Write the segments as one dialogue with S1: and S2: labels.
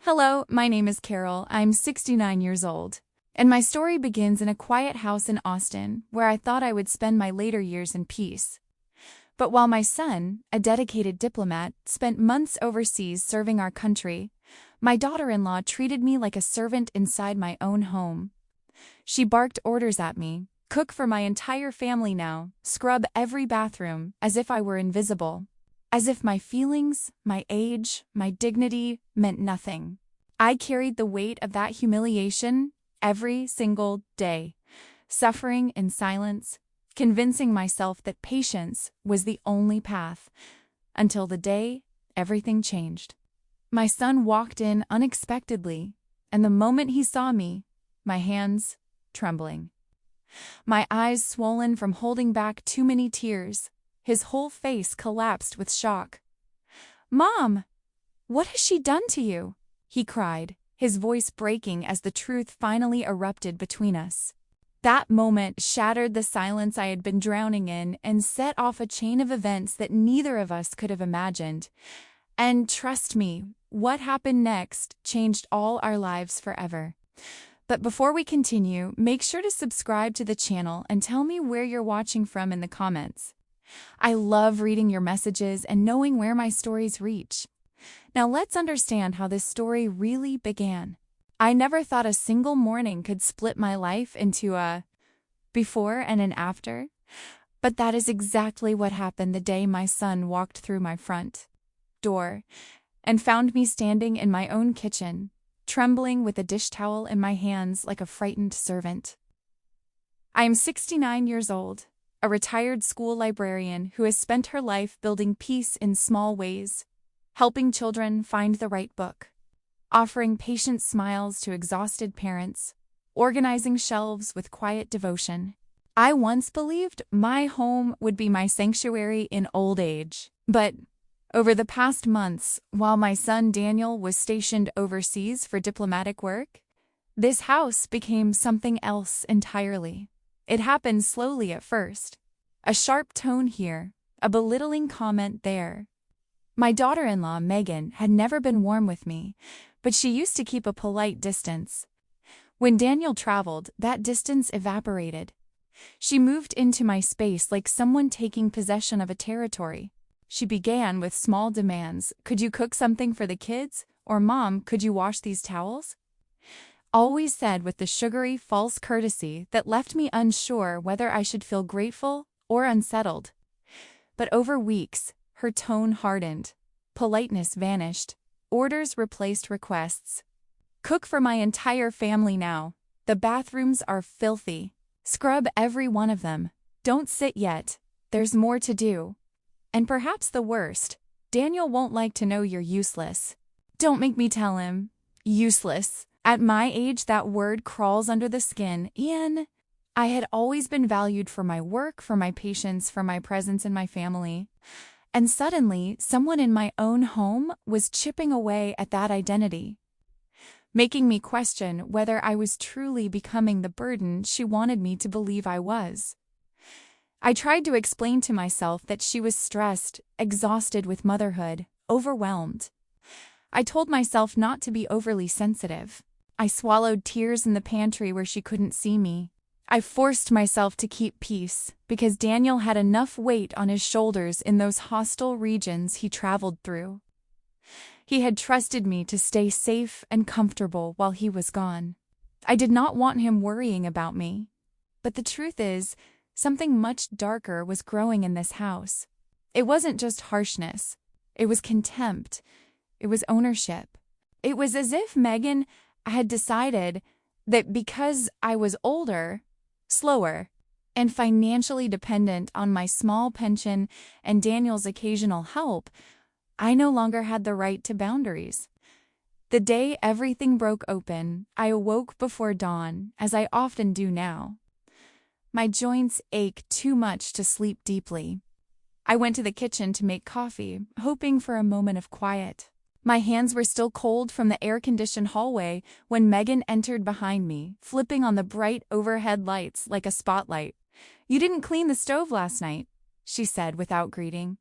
S1: Hello, my name is Carol. I'm 69 years old. And my story begins in a quiet house in Austin, where I thought I would spend my later years in peace. But while my son, a dedicated diplomat, spent months overseas serving our country, my daughter-in-law treated me like a servant inside my own home. She barked orders at me, cook for my entire family now, scrub every bathroom, as if I were invisible. As if my feelings, my age, my dignity meant nothing. I carried the weight of that humiliation every single day, suffering in silence, convincing myself that patience was the only path, until the day everything changed. My son walked in unexpectedly, and the moment he saw me, my hands trembling, my eyes swollen from holding back too many tears, his whole face collapsed with shock. "Mom, what has she done to you?" he cried, his voice breaking as the truth finally erupted between us. That moment shattered the silence I had been drowning in and set off a chain of events that neither of us could have imagined. And trust me, what happened next changed all our lives forever. But before we continue, make sure to subscribe to the channel and tell me where you're watching from in the comments. I love reading your messages and knowing where my stories reach. Now let's understand how this story really began. I never thought a single morning could split my life into a before and an after, but that is exactly what happened the day my son walked through my front door and found me standing in my own kitchen, trembling with a dish towel in my hands like a frightened servant. I am 69 years old, a retired school librarian who has spent her life building peace in small ways, helping children find the right book, offering patient smiles to exhausted parents, organizing shelves with quiet devotion. I once believed my home would be my sanctuary in old age. But over the past months, while my son Daniel was stationed overseas for diplomatic work, this house became something else entirely. It happened slowly at first. A sharp tone here, a belittling comment there. My daughter-in-law, Megan, had never been warm with me, but she used to keep a polite distance. When Daniel traveled, that distance evaporated. She moved into my space like someone taking possession of a territory. She began with small demands. "Could you cook something for the kids?" Or, "Mom, could you wash these towels?" Always said with the sugary, false courtesy that left me unsure whether I should feel grateful or unsettled. But over weeks, her tone hardened. Politeness vanished. Orders replaced requests. "Cook for my entire family now. The bathrooms are filthy. Scrub every one of them. Don't sit yet. There's more to do. And perhaps the worst, Daniel won't like to know you're useless." Don't make me tell him. Useless. At my age, that word crawls under the skin, and I had always been valued for my work, for my patience, for my presence in my family. And suddenly, someone in my own home was chipping away at that identity, making me question whether I was truly becoming the burden she wanted me to believe I was. I tried to explain to myself that she was stressed, exhausted with motherhood, overwhelmed. I told myself not to be overly sensitive. I swallowed tears in the pantry where she couldn't see me. I forced myself to keep peace because Daniel had enough weight on his shoulders in those hostile regions he traveled through. He had trusted me to stay safe and comfortable while he was gone. I did not want him worrying about me. But the truth is, something much darker was growing in this house. It wasn't just harshness. It was contempt. It was ownership. It was as if Megan had decided that because I was older, slower, and financially dependent on my small pension and Daniel's occasional help, I no longer had the right to boundaries. The day everything broke open, I awoke before dawn, as I often do now. My joints ached too much to sleep deeply. I went to the kitchen to make coffee, hoping for a moment of quiet. My hands were still cold from the air-conditioned hallway when Megan entered behind me, flipping on the bright overhead lights like a spotlight. "You didn't clean the stove last night," she said without greeting.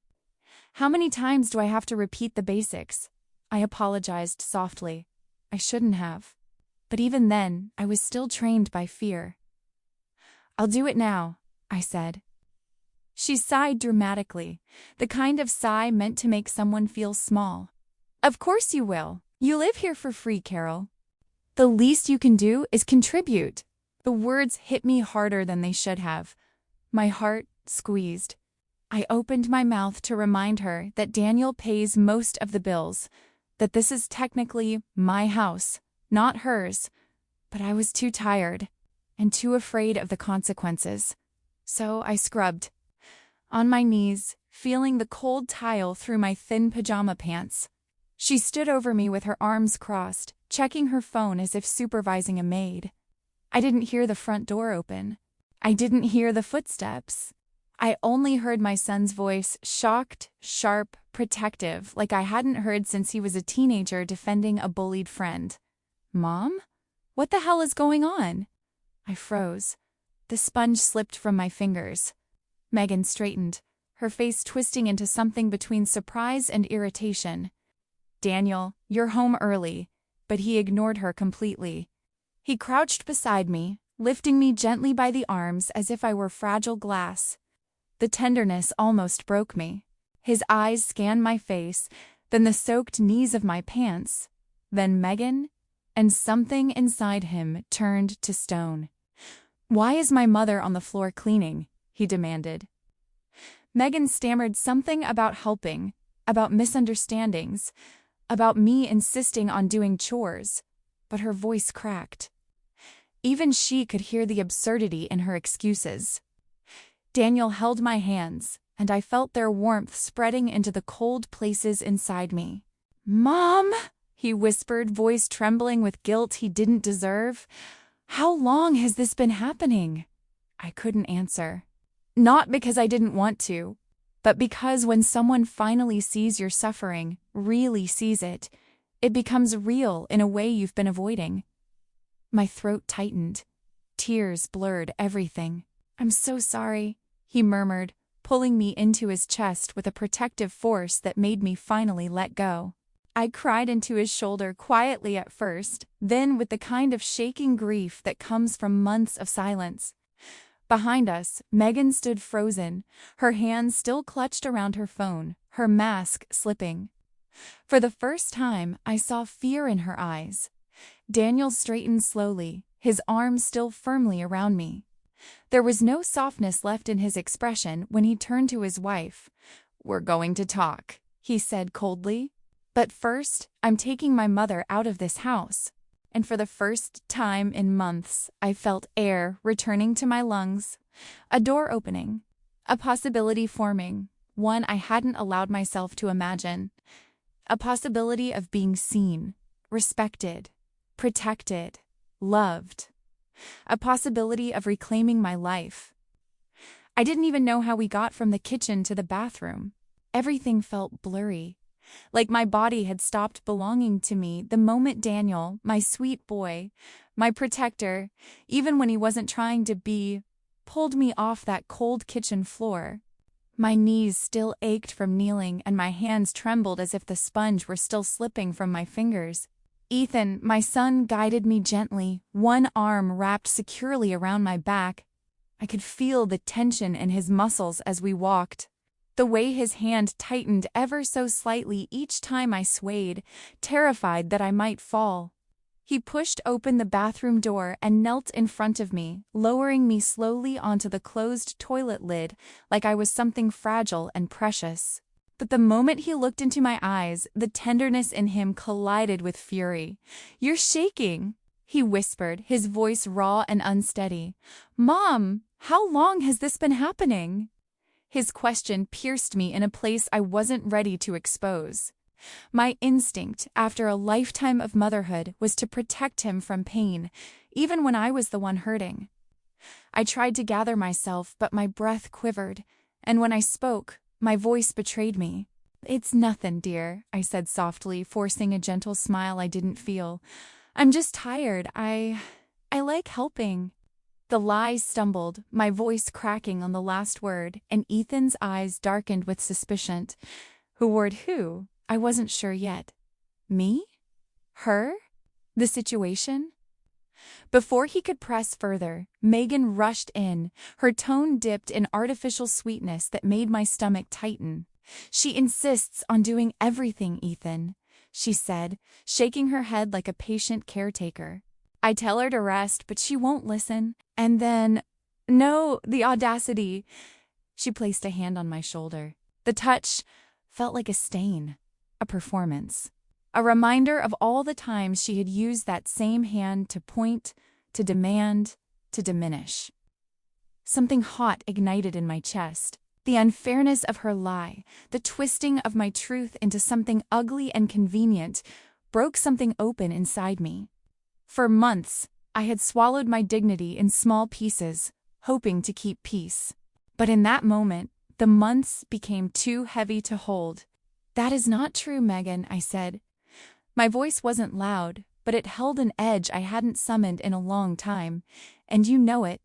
S1: "How many times do I have to repeat the basics?" I apologized softly. I shouldn't have. But even then, I was still trained by fear. "I'll do it now," I said. She sighed dramatically, the kind of sigh meant to make someone feel small. "Of course you will. You live here for free, Carol. The least you can do is contribute." The words hit me harder than they should have. My heart squeezed. I opened my mouth to remind her that Daniel pays most of the bills, that this is technically my house, not hers, but I was too tired and too afraid of the consequences. So I scrubbed. On my knees, feeling the cold tile through my thin pajama pants. She stood over me with her arms crossed, checking her phone as if supervising a maid. I didn't hear the front door open. I didn't hear the footsteps. I only heard my son's voice, shocked, sharp, protective, like I hadn't heard since he was a teenager defending a bullied friend. "Mom? What the hell is going on?" I froze. The sponge slipped from my fingers. Megan straightened, her face twisting into something between surprise and irritation. "Daniel, you're home early," but he ignored her completely. He crouched beside me, lifting me gently by the arms as if I were fragile glass. The tenderness almost broke me. His eyes scanned my face, then the soaked knees of my pants, then Megan, and something inside him turned to stone. "Why is my mother on the floor cleaning?" he demanded. Megan stammered something about helping, about misunderstandings, about me insisting on doing chores, but her voice cracked. Even she could hear the absurdity in her excuses. Daniel held my hands, and I felt their warmth spreading into the cold places inside me. "Mom," he whispered, voice trembling with guilt he didn't deserve. "How long has this been happening?" I couldn't answer. Not because I didn't want to, but because when someone finally sees your suffering, really sees it, it becomes real in a way you've been avoiding. My throat tightened. Tears blurred everything. "I'm so sorry," he murmured, pulling me into his chest with a protective force that made me finally let go. I cried into his shoulder quietly at first, then with the kind of shaking grief that comes from months of silence. Behind us, Megan stood frozen, her hands still clutched around her phone, her mask slipping. For the first time, I saw fear in her eyes. Daniel straightened slowly, his arms still firmly around me. There was no softness left in his expression when he turned to his wife. "We're going to talk," he said coldly. "But first, I'm taking my mother out of this house." And for the first time in months, I felt air returning to my lungs, a door opening, a possibility forming, one I hadn't allowed myself to imagine, a possibility of being seen, respected, protected, loved, a possibility of reclaiming my life. I didn't even know how we got from the kitchen to the bathroom. Everything felt blurry. Like my body had stopped belonging to me the moment Daniel, my sweet boy, my protector, even when he wasn't trying to be, pulled me off that cold kitchen floor. My knees still ached from kneeling and my hands trembled as if the sponge were still slipping from my fingers. Ethan, my son, guided me gently, one arm wrapped securely around my back. I could feel the tension in his muscles as we walked. The way his hand tightened ever so slightly each time I swayed, terrified that I might fall. He pushed open the bathroom door and knelt in front of me, lowering me slowly onto the closed toilet lid like I was something fragile and precious. But the moment he looked into my eyes, the tenderness in him collided with fury. "You're shaking," he whispered, his voice raw and unsteady. "Mom, how long has this been happening?" His question pierced me in a place I wasn't ready to expose. My instinct, after a lifetime of motherhood, was to protect him from pain, even when I was the one hurting. I tried to gather myself, but my breath quivered, and when I spoke, my voice betrayed me. "It's nothing, dear," I said softly, forcing a gentle smile I didn't feel. "I'm just tired. I like helping." The lie stumbled, my voice cracking on the last word, and Ethan's eyes darkened with suspicion. Who? I wasn't sure yet. Me? Her? The situation? Before he could press further, Megan rushed in, her tone dipped in artificial sweetness that made my stomach tighten. "She insists on doing everything, Ethan," she said, shaking her head like a patient caretaker. "I tell her to rest, but she won't listen. And then, no, the audacity." She placed a hand on my shoulder. The touch felt like a stain, a performance, a reminder of all the times she had used that same hand to point, to demand, to diminish. Something hot ignited in my chest. The unfairness of her lie, the twisting of my truth into something ugly and convenient, broke something open inside me. For months, I had swallowed my dignity in small pieces, hoping to keep peace. But in that moment, the months became too heavy to hold. "That is not true, Megan," I said. My voice wasn't loud, but it held an edge I hadn't summoned in a long time, and you know it.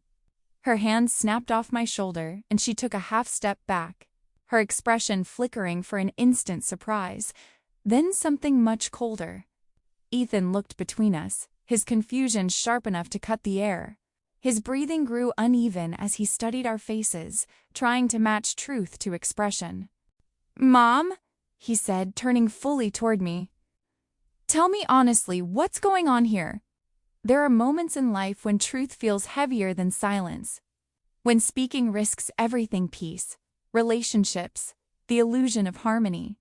S1: Her hand snapped off my shoulder, and she took a half step back, her expression flickering for an instant surprise, then something much colder. Ethan looked between us, his confusion sharp enough to cut the air. His breathing grew uneven as he studied our faces, trying to match truth to expression. "Mom," he said, turning fully toward me. "Tell me honestly, what's going on here?" There are moments in life when truth feels heavier than silence. When speaking risks everything: peace, relationships, the illusion of harmony.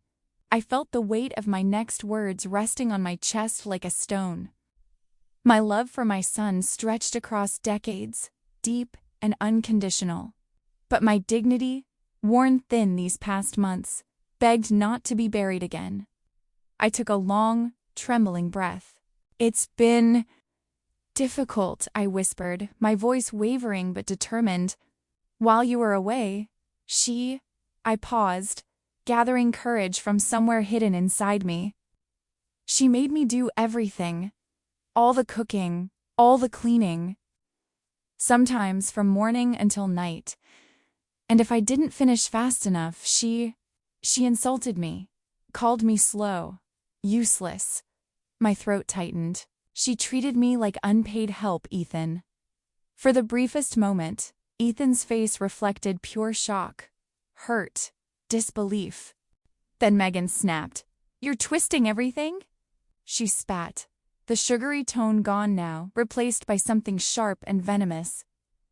S1: I felt the weight of my next words resting on my chest like a stone. My love for my son stretched across decades, deep and unconditional. But my dignity, worn thin these past months, begged not to be buried again. I took a long, trembling breath. "It's been difficult," I whispered, my voice wavering but determined. "While you were away, I paused, gathering courage from somewhere hidden inside me. "She made me do everything. All the cooking, all the cleaning. Sometimes from morning until night. And if I didn't finish fast enough, she insulted me, called me slow, useless." My throat tightened. "She treated me like unpaid help, Ethan." For the briefest moment, Ethan's face reflected pure shock, hurt, disbelief. Then Megan snapped. "You're twisting everything?" She spat, the sugary tone gone now, replaced by something sharp and venomous.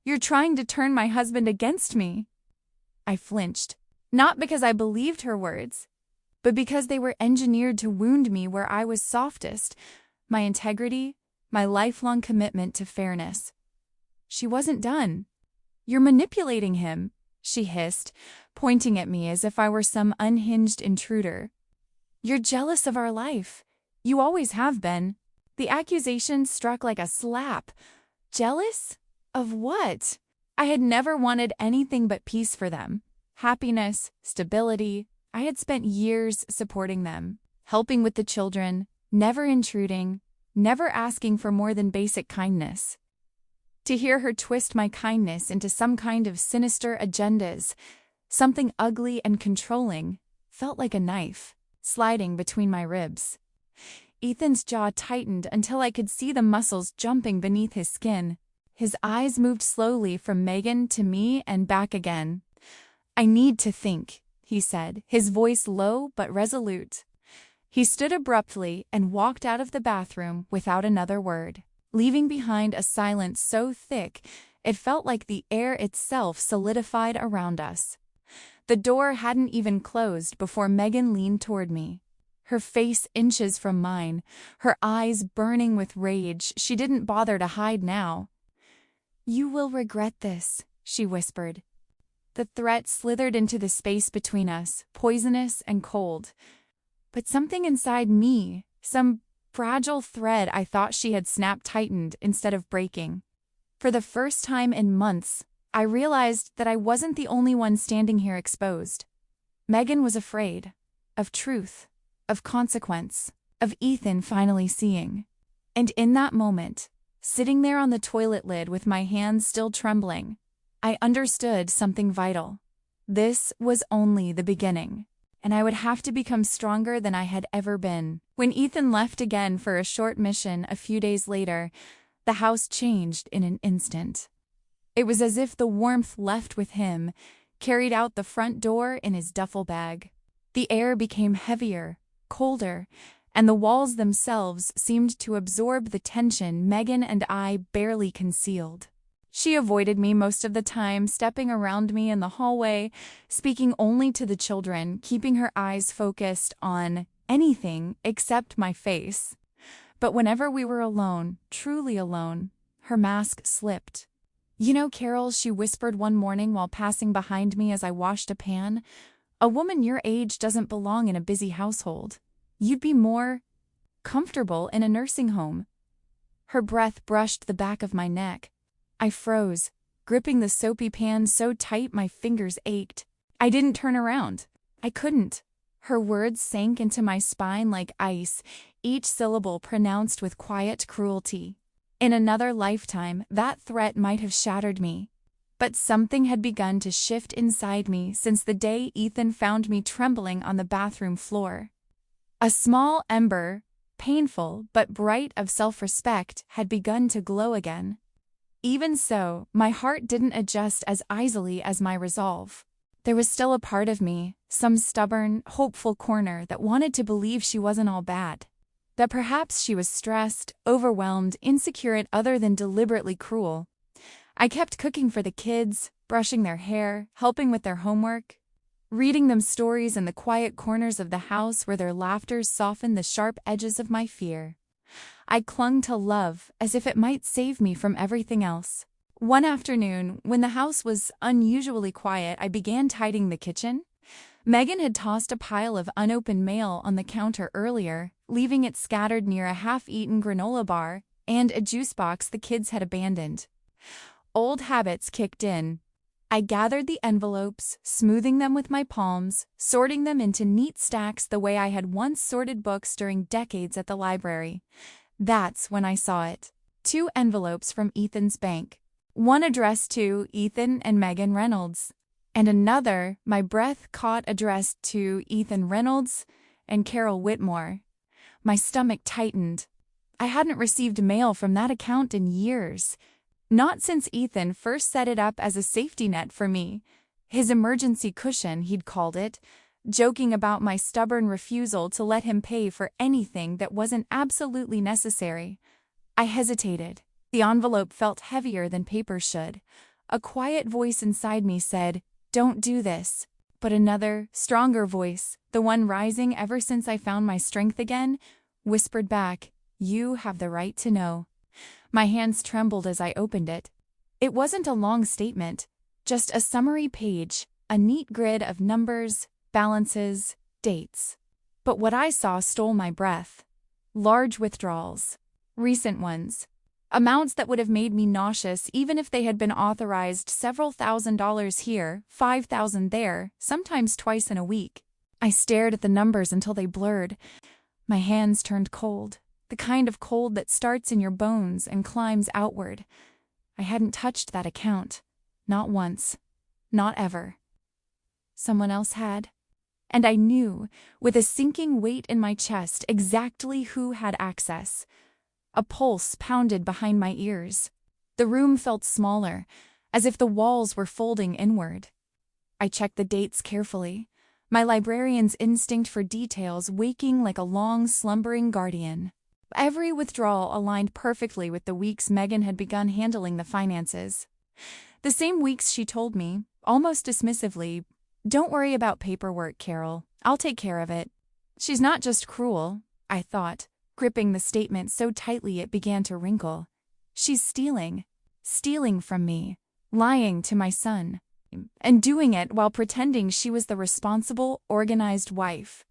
S1: "You're trying to turn my husband against me." I flinched, not because I believed her words, but because they were engineered to wound me where I was softest, my integrity, my lifelong commitment to fairness. She wasn't done. "You're manipulating him," she hissed, pointing at me as if I were some unhinged intruder. "You're jealous of our life. You always have been." The accusation struck like a slap. Jealous? Of what? I had never wanted anything but peace for them. Happiness, stability. I had spent years supporting them, helping with the children, never intruding, never asking for more than basic kindness. To hear her twist my kindness into some kind of sinister agendas, something ugly and controlling, felt like a knife, sliding between my ribs. Ethan's jaw tightened until I could see the muscles jumping beneath his skin. His eyes moved slowly from Megan to me and back again. "I need to think," he said, his voice low but resolute. He stood abruptly and walked out of the bathroom without another word, leaving behind a silence so thick it felt like the air itself solidified around us. The door hadn't even closed before Megan leaned toward me, her face inches from mine, her eyes burning with rage she didn't bother to hide now. "You will regret this," she whispered. The threat slithered into the space between us, poisonous and cold. But something inside me, some fragile thread I thought she had snapped, tightened instead of breaking. For the first time in months, I realized that I wasn't the only one standing here exposed. Megan was afraid. Of truth. Of consequence. Of Ethan finally seeing. And in that moment, sitting there on the toilet lid with my hands still trembling, I understood something vital. This was only the beginning. and I would have to become stronger than I had ever been. When Ethan left again for a short mission a few days later, the house changed in an instant. It was as if the warmth left with him carried out the front door in his duffel bag. The air became heavier, colder, and the walls themselves seemed to absorb the tension Megan and I barely concealed. She avoided me most of the time, stepping around me in the hallway, speaking only to the children, keeping her eyes focused on anything except my face. But whenever we were alone, truly alone, her mask slipped. "You know, Carol," she whispered one morning while passing behind me as I washed a pan, "a woman your age doesn't belong in a busy household. You'd be more comfortable in a nursing home." Her breath brushed the back of my neck. I froze, gripping the soapy pan so tight my fingers ached. I didn't turn around. I couldn't. Her words sank into my spine like ice, each syllable pronounced with quiet cruelty. In another lifetime, that threat might have shattered me. But something had begun to shift inside me since the day Ethan found me trembling on the bathroom floor. A small ember, painful but bright of self-respect, had begun to glow again. Even so, my heart didn't adjust as easily as my resolve. There was still a part of me, some stubborn, hopeful corner that wanted to believe she wasn't all bad. That perhaps she was stressed, overwhelmed, insecure and other than deliberately cruel. I kept cooking for the kids, brushing their hair, helping with their homework, reading them stories in the quiet corners of the house where their laughter softened the sharp edges of my fear. I clung to love as if it might save me from everything else. One afternoon, when the house was unusually quiet, I began tidying the kitchen. Megan had tossed a pile of unopened mail on the counter earlier, leaving it scattered near a half-eaten granola bar and a juice box the kids had abandoned. Old habits kicked in. I gathered the envelopes, smoothing them with my palms, sorting them into neat stacks the way I had once sorted books during decades at the library. That's when I saw it. 2 envelopes from Ethan's bank. One addressed to Ethan and Megan Reynolds, and another, my breath caught, addressed to Ethan Reynolds and Carol Whitmore. My stomach tightened. I hadn't received mail from that account in years. Not since Ethan first set it up as a safety net for me. His emergency cushion, he'd called it, joking about my stubborn refusal to let him pay for anything that wasn't absolutely necessary. I hesitated. The envelope felt heavier than paper should. A quiet voice inside me said, "Don't do this." But another, stronger voice, the one rising ever since I found my strength again, whispered back, "You have the right to know." My hands trembled as I opened it. It wasn't a long statement, just a summary page, a neat grid of numbers, balances, dates. But what I saw stole my breath. Large withdrawals. Recent ones. Amounts that would have made me nauseous even if they had been authorized several $1,000s here, $5,000 there, sometimes twice in a week. I stared at the numbers until they blurred. My hands turned cold, the kind of cold that starts in your bones and climbs outward. I hadn't touched that account. Not once. Not ever. Someone else had. And I knew, with a sinking weight in my chest, exactly who had access. A pulse pounded behind my ears. The room felt smaller, as if the walls were folding inward. I checked the dates carefully, my librarian's instinct for details waking like a long, slumbering guardian. Every withdrawal aligned perfectly with the weeks Megan had begun handling the finances. The same weeks she told me, almost dismissively, "Don't worry about paperwork, Carol. I'll take care of it." She's not just cruel, I thought, gripping the statement so tightly it began to wrinkle. She's stealing from me, lying to my son, and doing it while pretending she was the responsible, organized wife.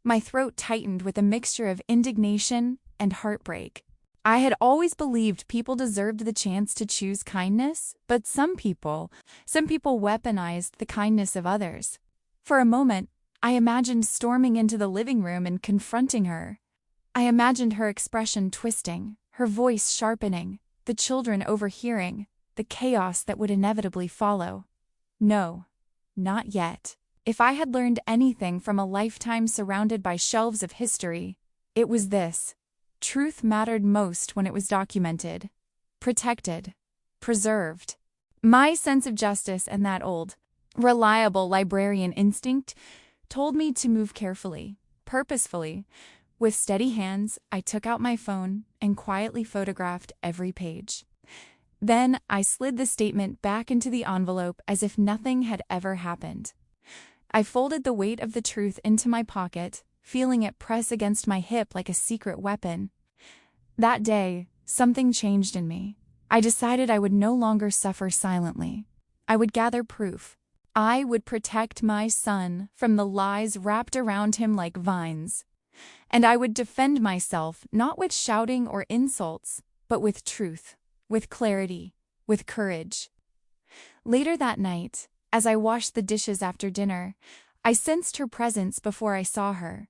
S1: My throat tightened with a mixture of indignation and heartbreak. I had always believed people deserved the chance to choose kindness, but some people weaponized the kindness of others. For a moment, I imagined storming into the living room and confronting her. I imagined her expression twisting, her voice sharpening, the children overhearing, the chaos that would inevitably follow. No, not yet. If I had learned anything from a lifetime surrounded by shelves of history, it was this: truth mattered most when it was documented, protected, preserved. My sense of justice and that old, reliable librarian instinct told me to move carefully, purposefully. With steady hands, I took out my phone and quietly photographed every page. Then I slid the statement back into the envelope as if nothing had ever happened. I folded the weight of the truth into my pocket, feeling it press against my hip like a secret weapon. That day, something changed in me. I decided I would no longer suffer silently. I would gather proof. I would protect my son from the lies wrapped around him like vines. And I would defend myself not with shouting or insults, but with truth, with clarity, with courage. Later that night, as I washed the dishes after dinner, I sensed her presence before I saw her.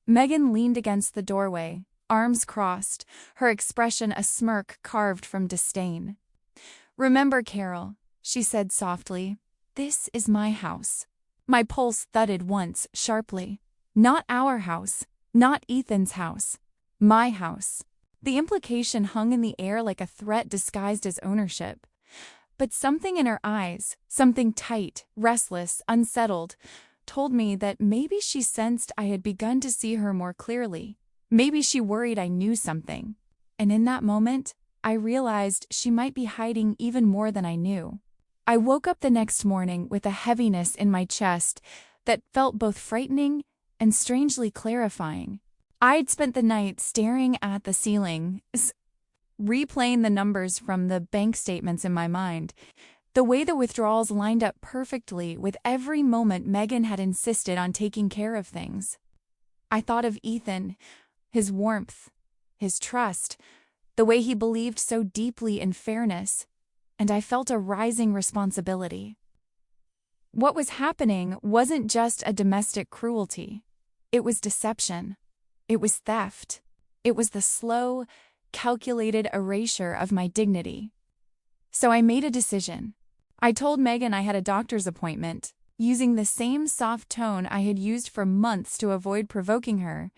S1: Megan leaned against the doorway, arms crossed, her expression a smirk carved from disdain. "Remember, Carol," she said softly, "this is my house." My pulse thudded once, sharply. Not our house, not Ethan's house. My house. The implication hung in the air like a threat disguised as ownership. But something in her eyes, something tight, restless, unsettled, told me that maybe she sensed I had begun to see her more clearly. Maybe she worried I knew something. And in that moment, I realized she might be hiding even more than I knew. I woke up the next morning with a heaviness in my chest that felt both frightening and strangely clarifying. I'd spent the night staring at the ceiling, replaying the numbers from the bank statements in my mind. The way the withdrawals lined up perfectly with every moment Megan had insisted on taking care of things. I thought of Ethan, his warmth, his trust, the way he believed so deeply in fairness, and I felt a rising responsibility. What was happening wasn't just a domestic cruelty. It was deception. It was theft. It was the slow, calculated erasure of my dignity. So I made a decision. I told Megan I had a doctor's appointment, using the same soft tone I had used for months to avoid provoking her,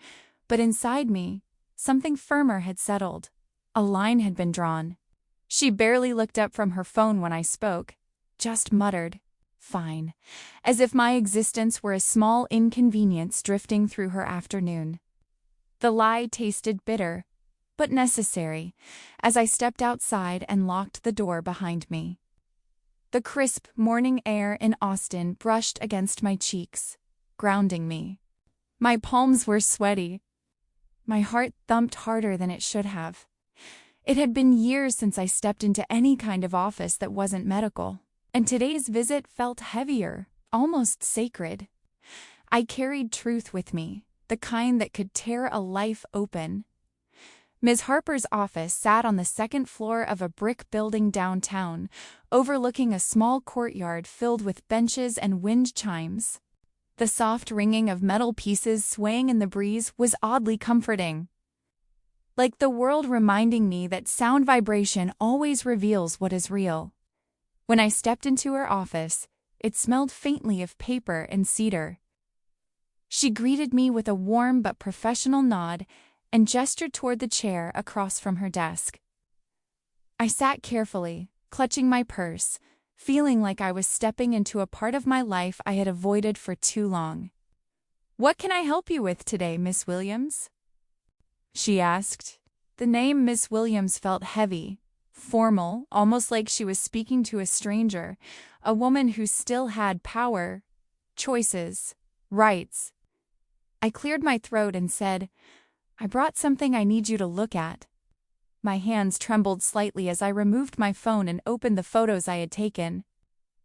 S1: but inside me, something firmer had settled. A line had been drawn. She barely looked up from her phone when I spoke, just muttered, "Fine," as if my existence were a small inconvenience drifting through her afternoon. The lie tasted bitter, but necessary, as I stepped outside and locked the door behind me. The crisp morning air in Austin brushed against my cheeks, grounding me. My palms were sweaty. My heart thumped harder than it should have. It had been years since I stepped into any kind of office that wasn't medical, and today's visit felt heavier, almost sacred. I carried truth with me, the kind that could tear a life open. Ms. Harper's office sat on the second floor of a brick building downtown, overlooking a small courtyard filled with benches and wind chimes. The soft ringing of metal pieces swaying in the breeze was oddly comforting. Like the world reminding me that sound vibration always reveals what is real. When I stepped into her office, it smelled faintly of paper and cedar. She greeted me with a warm but professional nod and gestured toward the chair across from her desk. I sat carefully, clutching my purse, feeling like I was stepping into a part of my life I had avoided for too long. "What can I help you with today, Miss Williams?" she asked. The name Miss Williams felt heavy, formal, almost like she was speaking to a stranger, a woman who still had power, choices, rights. I cleared my throat and said, "I brought something I need you to look at." My hands trembled slightly as I removed my phone and opened the photos I had taken.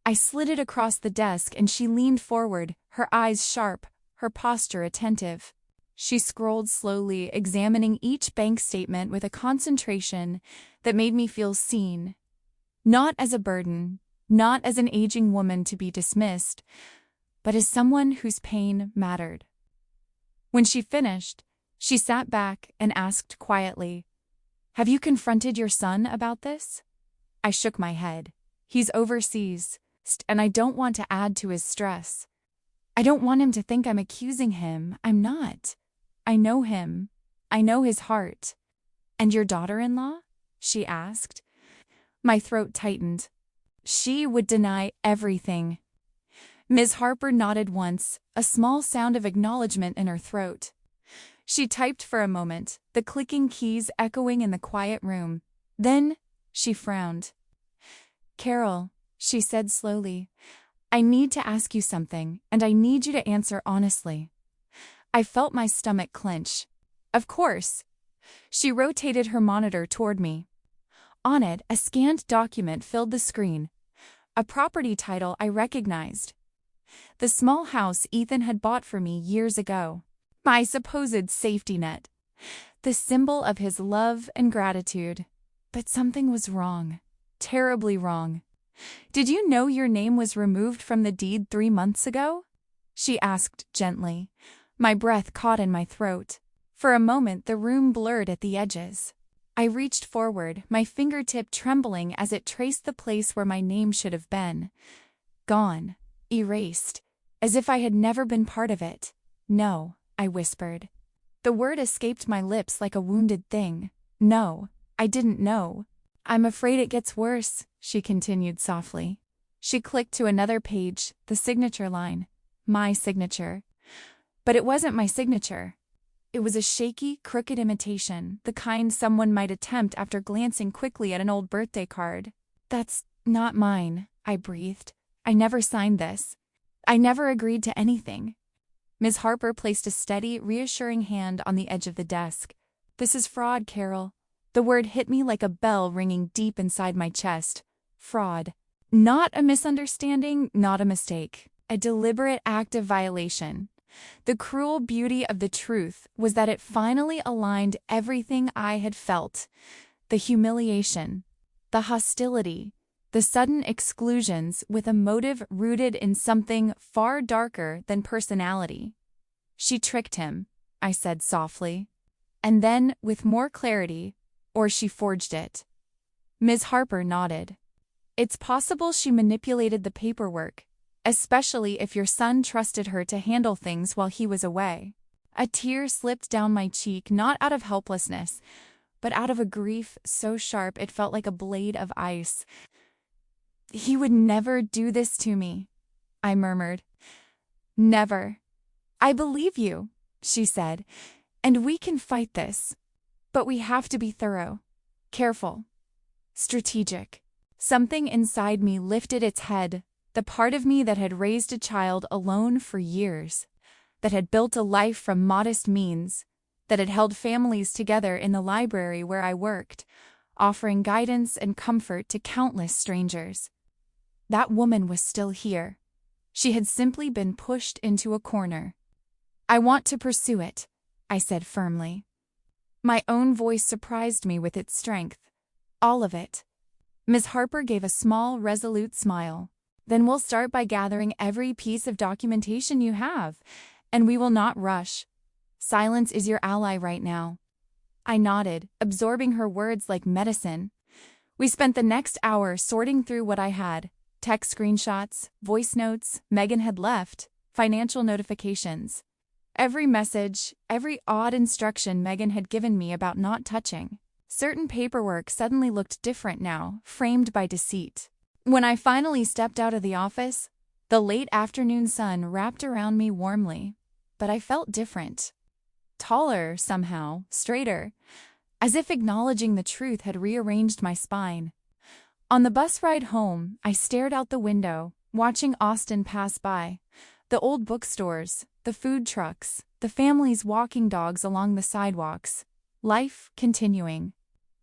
S1: I slid it across the desk and she leaned forward, her eyes sharp, her posture attentive. She scrolled slowly, examining each bank statement with a concentration that made me feel seen. Not as a burden, not as an aging woman to be dismissed, but as someone whose pain mattered. When she finished, she sat back and asked quietly, "Have you confronted your son about this?" I shook my head. "He's overseas, and I don't want to add to his stress." I don't want him to think I'm accusing him. I'm not. I know him. I know his heart. And your daughter-in-law? She asked. My throat tightened. She would deny everything. Ms. Harper nodded once, a small sound of acknowledgement in her throat. She typed for a moment, the clicking keys echoing in the quiet room. Then she frowned. Carol, she said slowly, I need to ask you something, and I need you to answer honestly. I felt my stomach clench. Of course. She rotated her monitor toward me. On it, a scanned document filled the screen. A property title I recognized. The small house Ethan had bought for me years ago. My supposed safety net. The symbol of his love and gratitude. But something was wrong. Terribly wrong. Did you know your name was removed from the deed 3 months ago? She asked gently. My breath caught in my throat. For a moment the room blurred at the edges. I reached forward, my fingertip trembling as it traced the place where my name should have been. Gone. Erased. As if I had never been part of it. No, I whispered. The word escaped my lips like a wounded thing. No, I didn't know. I'm afraid it gets worse, she continued softly. She clicked to another page, the signature line. My signature. But it wasn't my signature. It was a shaky, crooked imitation, the kind someone might attempt after glancing quickly at an old birthday card. That's not mine, I breathed. I never signed this. I never agreed to anything. Ms. Harper placed a steady, reassuring hand on the edge of the desk. This is fraud, Carol. The word hit me like a bell ringing deep inside my chest. Fraud. Not a misunderstanding, not a mistake. A deliberate act of violation. The cruel beauty of the truth was that it finally aligned everything I had felt. The humiliation, the hostility, the sudden exclusions with a motive rooted in something far darker than personality. She tricked him, I said softly. And then, with more clarity, or she forged it. Ms. Harper nodded. It's possible she manipulated the paperwork, especially if your son trusted her to handle things while he was away. A tear slipped down my cheek, not out of helplessness, but out of a grief so sharp it felt like a blade of ice. He would never do this to me, I murmured. Never. I believe you, she said, and we can fight this. But we have to be thorough, careful, strategic. Something inside me lifted its head, the part of me that had raised a child alone for years, that had built a life from modest means, that had held families together in the library where I worked, offering guidance and comfort to countless strangers. That woman was still here. She had simply been pushed into a corner. I want to pursue it, I said firmly. My own voice surprised me with its strength. All of it. Ms. Harper gave a small, resolute smile. Then we'll start by gathering every piece of documentation you have, and we will not rush. Silence is your ally right now. I nodded, absorbing her words like medicine. We spent the next hour sorting through what I had. Text screenshots, voice notes Megan had left, financial notifications. Every message, every odd instruction Megan had given me about not touching. Certain paperwork suddenly looked different now, framed by deceit. When I finally stepped out of the office, the late afternoon sun wrapped around me warmly. But I felt different. Taller, somehow, straighter, as if acknowledging the truth had rearranged my spine. On the bus ride home, I stared out the window, watching Austin pass by. The old bookstores, the food trucks, the families walking dogs along the sidewalks. Life continuing.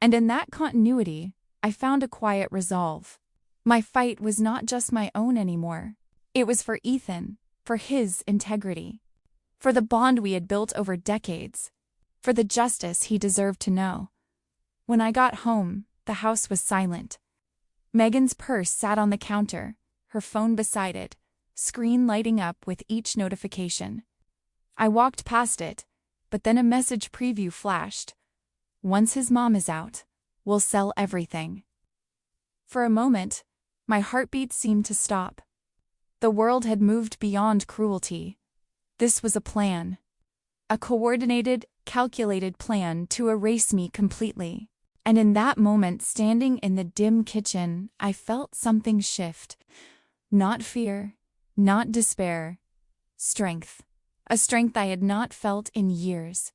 S1: And in that continuity, I found a quiet resolve. My fight was not just my own anymore. It was for Ethan, for his integrity, for the bond we had built over decades, for the justice he deserved to know. When I got home, the house was silent. Megan's purse sat on the counter, her phone beside it, screen lighting up with each notification. I walked past it, but then a message preview flashed. Once his mom is out, we'll sell everything. For a moment, my heartbeat seemed to stop. The world had moved beyond cruelty. This was a plan. A coordinated, calculated plan to erase me completely. And in that moment, standing in the dim kitchen, I felt something shift. Not fear, not despair. Strength. A strength I had not felt in years.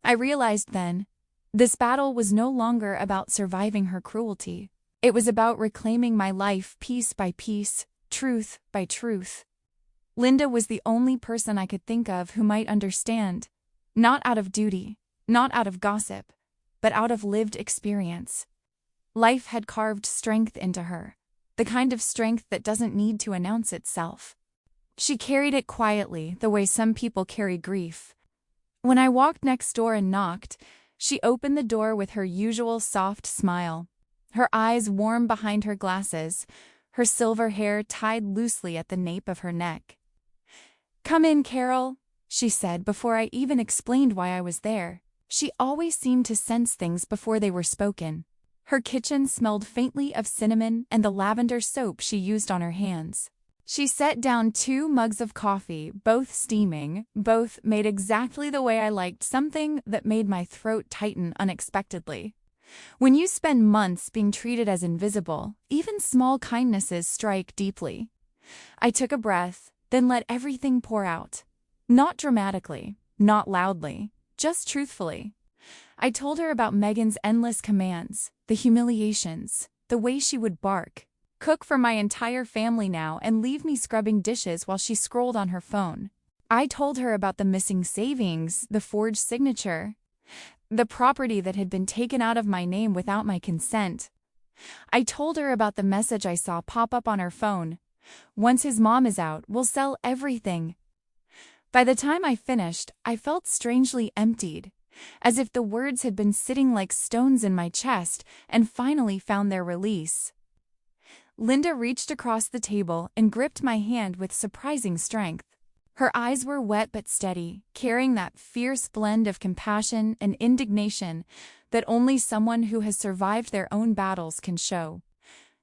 S1: I realized then, this battle was no longer about surviving her cruelty. It was about reclaiming my life piece by piece, truth by truth. Linda was the only person I could think of who might understand, not out of duty, not out of gossip, but out of lived experience. Life had carved strength into her, the kind of strength that doesn't need to announce itself. She carried it quietly, the way some people carry grief. When I walked next door and knocked, she opened the door with her usual soft smile, her eyes warm behind her glasses, her silver hair tied loosely at the nape of her neck. "Come in, Carol," she said before I even explained why I was there. She always seemed to sense things before they were spoken. Her kitchen smelled faintly of cinnamon and the lavender soap she used on her hands. She set down 2 mugs of coffee, both steaming, both made exactly the way I liked, something that made my throat tighten unexpectedly. When you spend months being treated as invisible, even small kindnesses strike deeply. I took a breath, then let everything pour out. Not dramatically, not loudly, just truthfully. I told her about Megan's endless commands, the humiliations, the way she would bark, cook for my entire family now and leave me scrubbing dishes while she scrolled on her phone. I told her about the missing savings, the forged signature, the property that had been taken out of my name without my consent. I told her about the message I saw pop up on her phone. "Once his mom is out, we'll sell everything." By the time I finished, I felt strangely emptied, as if the words had been sitting like stones in my chest and finally found their release. Linda reached across the table and gripped my hand with surprising strength. Her eyes were wet but steady, carrying that fierce blend of compassion and indignation that only someone who has survived their own battles can show.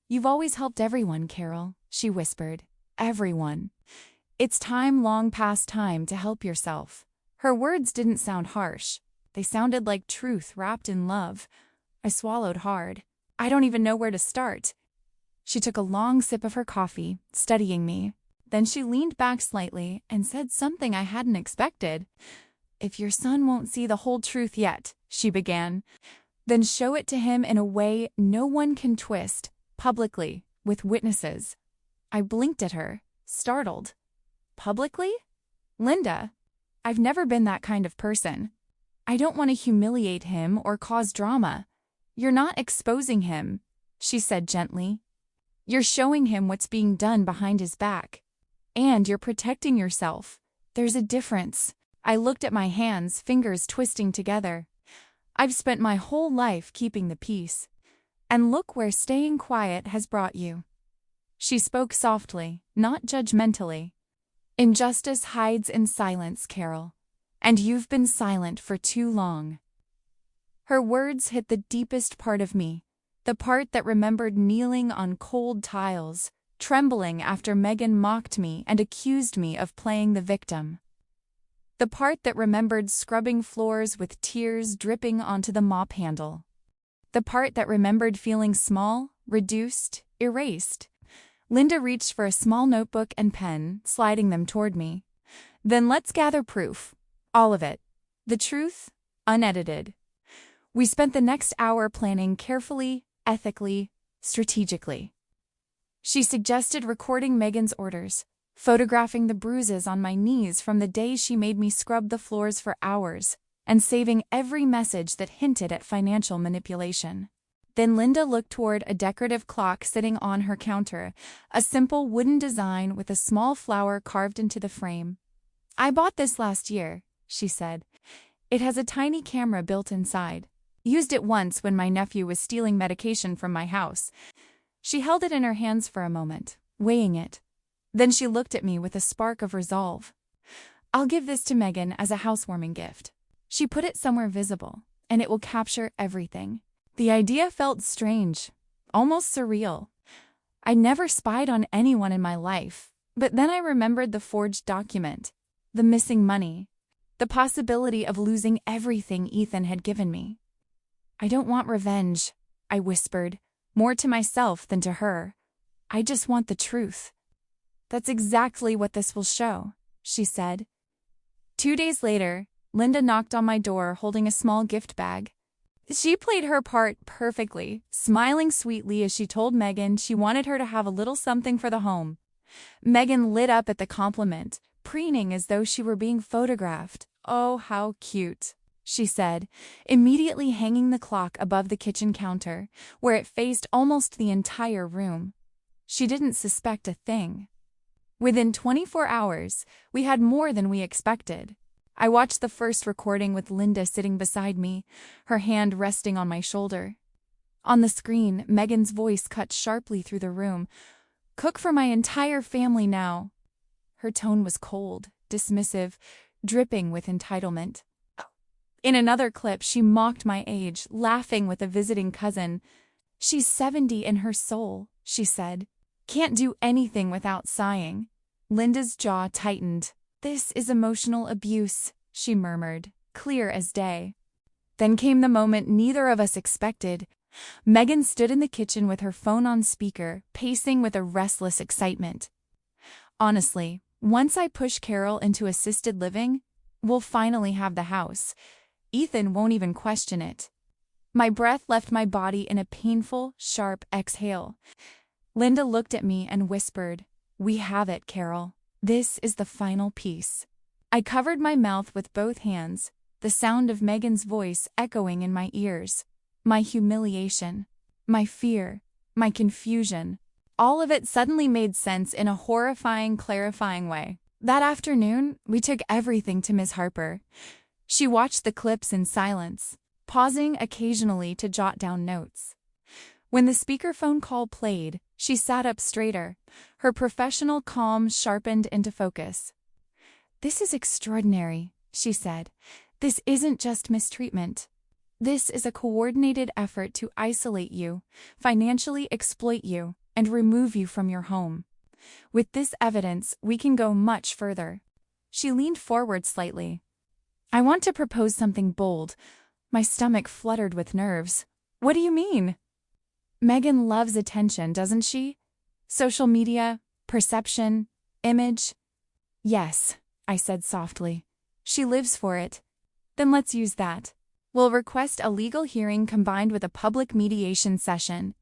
S1: "You've always helped everyone, Carol," she whispered. "Everyone. It's time, long past time, to help yourself." Her words didn't sound harsh. They sounded like truth wrapped in love. I swallowed hard. I don't even know where to start. She took a long sip of her coffee, studying me. Then she leaned back slightly and said something I hadn't expected. "If your son won't see the whole truth yet," she began, "then show it to him in a way no one can twist, publicly, with witnesses." I blinked at her, startled. "Publicly? Linda, I've never been that kind of person. I don't want to humiliate him or cause drama. You're not exposing him," she said gently. "You're showing him what's being done behind his back. And you're protecting yourself. There's a difference." I looked at my hands, fingers twisting together. "I've spent my whole life keeping the peace. And look where staying quiet has brought you." She spoke softly, not judgmentally. "Injustice hides in silence, Carol. And you've been silent for too long." Her words hit the deepest part of me, the part that remembered kneeling on cold tiles, trembling after Megan mocked me and accused me of playing the victim. The part that remembered scrubbing floors with tears dripping onto the mop handle. The part that remembered feeling small, reduced, erased. Linda reached for a small notebook and pen, sliding them toward me. "Then let's gather proof. All of it. The truth, unedited." We spent the next hour planning carefully, ethically, strategically. She suggested recording Megan's orders, photographing the bruises on my knees from the day she made me scrub the floors for hours, and saving every message that hinted at financial manipulation. Then Linda looked toward a decorative clock sitting on her counter, a simple wooden design with a small flower carved into the frame. "I bought this last year," she said. "It has a tiny camera built inside. Used it once when my nephew was stealing medication from my house." She held it in her hands for a moment, weighing it. Then she looked at me with a spark of resolve. "I'll give this to Megan as a housewarming gift. She put it somewhere visible, and it will capture everything." The idea felt strange, almost surreal. I'd never spied on anyone in my life, But then I remembered the forged document, the missing money, the possibility of losing everything Ethan had given me. I don't want revenge, I whispered, more to myself than to her. I just want the truth. That's exactly what this will show, she said. 2 days later, Linda knocked on my door holding a small gift bag. She played her part perfectly, smiling sweetly as she told Megan she wanted her to have a little something for the home. Megan lit up at the compliment, preening as though she were being photographed. "Oh, how cute," she said, immediately hanging the clock above the kitchen counter, where it faced almost the entire room. She didn't suspect a thing. Within 24 hours, we had more than we expected. I watched the first recording with Linda sitting beside me, her hand resting on my shoulder. On the screen, Megan's voice cut sharply through the room. "Cook for my entire family now." Her tone was cold, dismissive, dripping with entitlement. In another clip, she mocked my age, laughing with a visiting cousin. "She's 70 in her soul," she said. "Can't do anything without sighing." Linda's jaw tightened. "This is emotional abuse," she murmured, clear as day. Then came the moment neither of us expected. Megan stood in the kitchen with her phone on speaker, pacing with a restless excitement. "Honestly, once I push Carol into assisted living, we'll finally have the house. Ethan won't even question it." My breath left my body in a painful, sharp exhale. Linda looked at me and whispered, "We have it, Carol. This is the final piece." I covered my mouth with both hands, the sound of Megan's voice echoing in my ears. My humiliation, my fear, my confusion, all of it suddenly made sense in a horrifying, clarifying way. That afternoon, we took everything to Ms. Harper. She watched the clips in silence, pausing occasionally to jot down notes. When the speakerphone call played, she sat up straighter, her professional calm sharpened into focus. "This is extraordinary," she said. "This isn't just mistreatment. This is a coordinated effort to isolate you, financially exploit you, and remove you from your home. With this evidence, we can go much further." She leaned forward slightly. "I want to propose something bold." My stomach fluttered with nerves. "What do you mean?" "Megan loves attention, doesn't she? Social media, perception, image." "Yes," I said softly. "She lives for it. Then let's use that. We'll request a legal hearing combined with a public mediation session.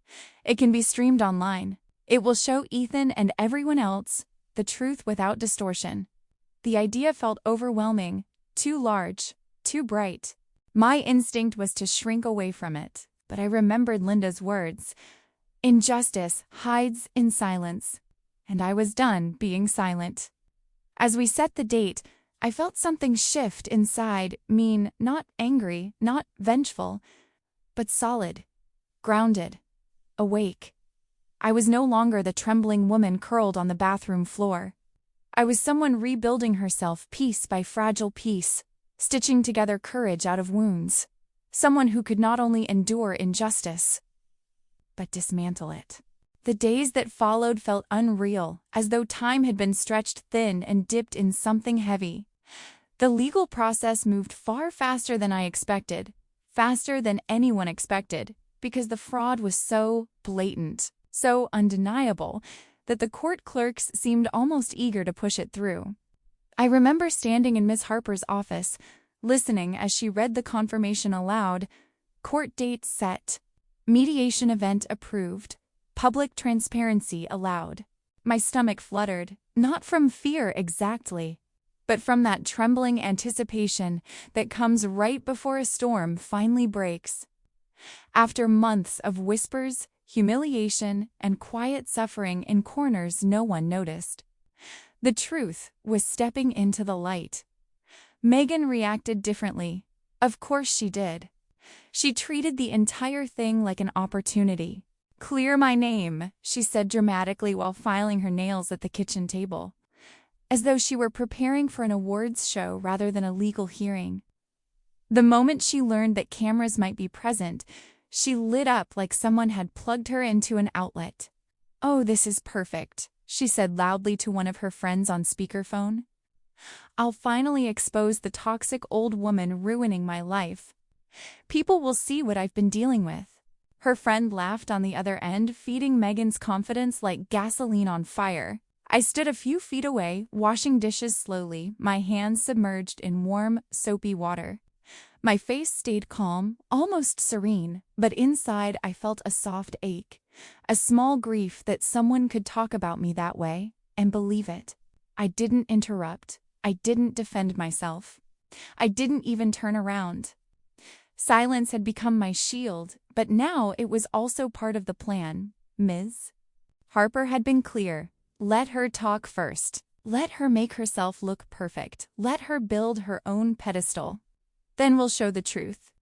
S1: It can be streamed online. It will show Ethan and everyone else the truth without distortion." The idea felt overwhelming, too large, too bright. My instinct was to shrink away from it, but I remembered Linda's words. Injustice hides in silence, and I was done being silent. As we set the date, I felt something shift inside, not angry, not vengeful, but solid, grounded, awake. I was no longer the trembling woman curled on the bathroom floor. I was someone rebuilding herself piece by fragile piece, stitching together courage out of wounds. Someone who could not only endure injustice, but dismantle it. The days that followed felt unreal, as though time had been stretched thin and dipped in something heavy. The legal process moved far faster than I expected, faster than anyone expected, because the fraud was so blatant, so undeniable, that the court clerks seemed almost eager to push it through. I remember standing in Miss Harper's office, listening as she read the confirmation aloud. Court date set. Mediation event approved. Public transparency allowed. My stomach fluttered, not from fear exactly, but from that trembling anticipation that comes right before a storm finally breaks. After months of whispers, humiliation, and quiet suffering in corners no one noticed, the truth was stepping into the light. Megan reacted differently. Of course she did. She treated the entire thing like an opportunity. "Clear my name," she said dramatically while filing her nails at the kitchen table, as though she were preparing for an awards show rather than a legal hearing. The moment she learned that cameras might be present, she lit up like someone had plugged her into an outlet. "Oh, this is perfect," she said loudly to one of her friends on speakerphone. "I'll finally expose the toxic old woman ruining my life. People will see what I've been dealing with." Her friend laughed on the other end, feeding Megan's confidence like gasoline on fire. I stood a few feet away, washing dishes slowly, my hands submerged in warm, soapy water. My face stayed calm, almost serene, but inside I felt a soft ache, a small grief that someone could talk about me that way and believe it. I didn't interrupt. I didn't defend myself. I didn't even turn around. Silence had become my shield, but now it was also part of the plan. Ms. Harper had been clear. Let her talk first. Let her make herself look perfect. Let her build her own pedestal. Then we'll show the truth,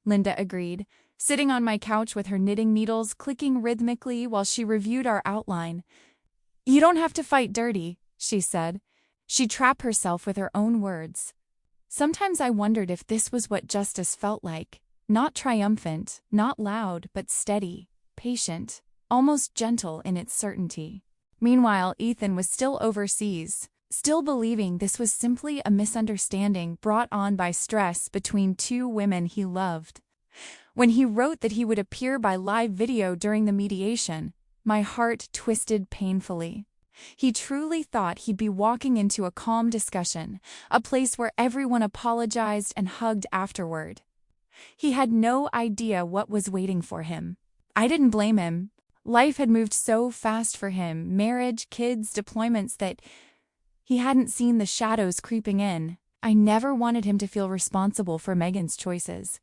S1: Linda agreed, sitting on my couch with her knitting needles clicking rhythmically while she reviewed our outline. "You don't have to fight dirty," she said. She'd trap herself with her own words. Sometimes I wondered if this was what justice felt like. Not triumphant, not loud, but steady, patient, almost gentle in its certainty. Meanwhile, Ethan was still overseas, still believing this was simply a misunderstanding brought on by stress between two women he loved. When he wrote that he would appear by live video during the mediation, my heart twisted painfully. He truly thought he'd be walking into a calm discussion, a place where everyone apologized and hugged afterward. He had no idea what was waiting for him. I didn't blame him. Life had moved so fast for him, marriage, kids, deployments, that he hadn't seen the shadows creeping in. I never wanted him to feel responsible for Megan's choices.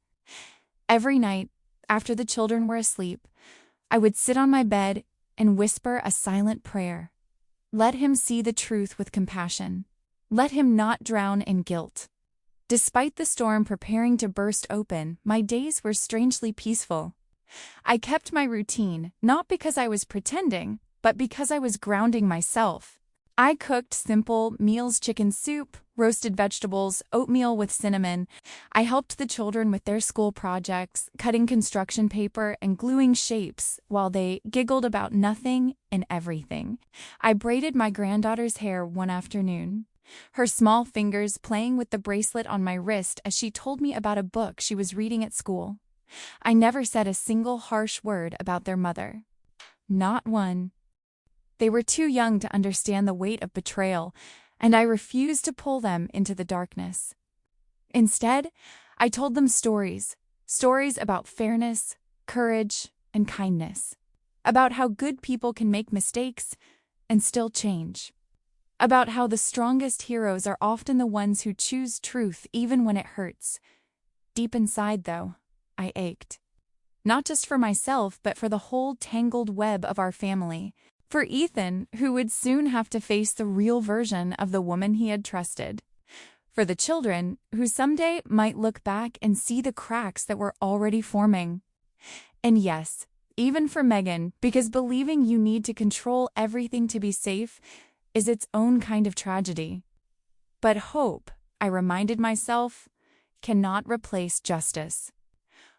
S1: Every night, after the children were asleep, I would sit on my bed and whisper a silent prayer. Let him see the truth with compassion. Let him not drown in guilt. Despite the storm preparing to burst open, my days were strangely peaceful. I kept my routine, not because I was pretending, but because I was grounding myself. I cooked simple meals: chicken soup, roasted vegetables, oatmeal with cinnamon. I helped the children with their school projects, cutting construction paper and gluing shapes, while they giggled about nothing and everything. I braided my granddaughter's hair one afternoon, her small fingers playing with the bracelet on my wrist as she told me about a book she was reading at school. I never said a single harsh word about their mother. Not one. They were too young to understand the weight of betrayal, and I refused to pull them into the darkness. Instead, I told them stories about fairness, courage, and kindness, about how good people can make mistakes and still change, about how the strongest heroes are often the ones who choose truth even when it hurts. Deep inside, though, I ached. Not just for myself, but for the whole tangled web of our family. For Ethan, who would soon have to face the real version of the woman he had trusted. For the children, who someday might look back and see the cracks that were already forming. And yes, even for Megan, because believing you need to control everything to be safe is its own kind of tragedy. But hope, I reminded myself, cannot replace justice.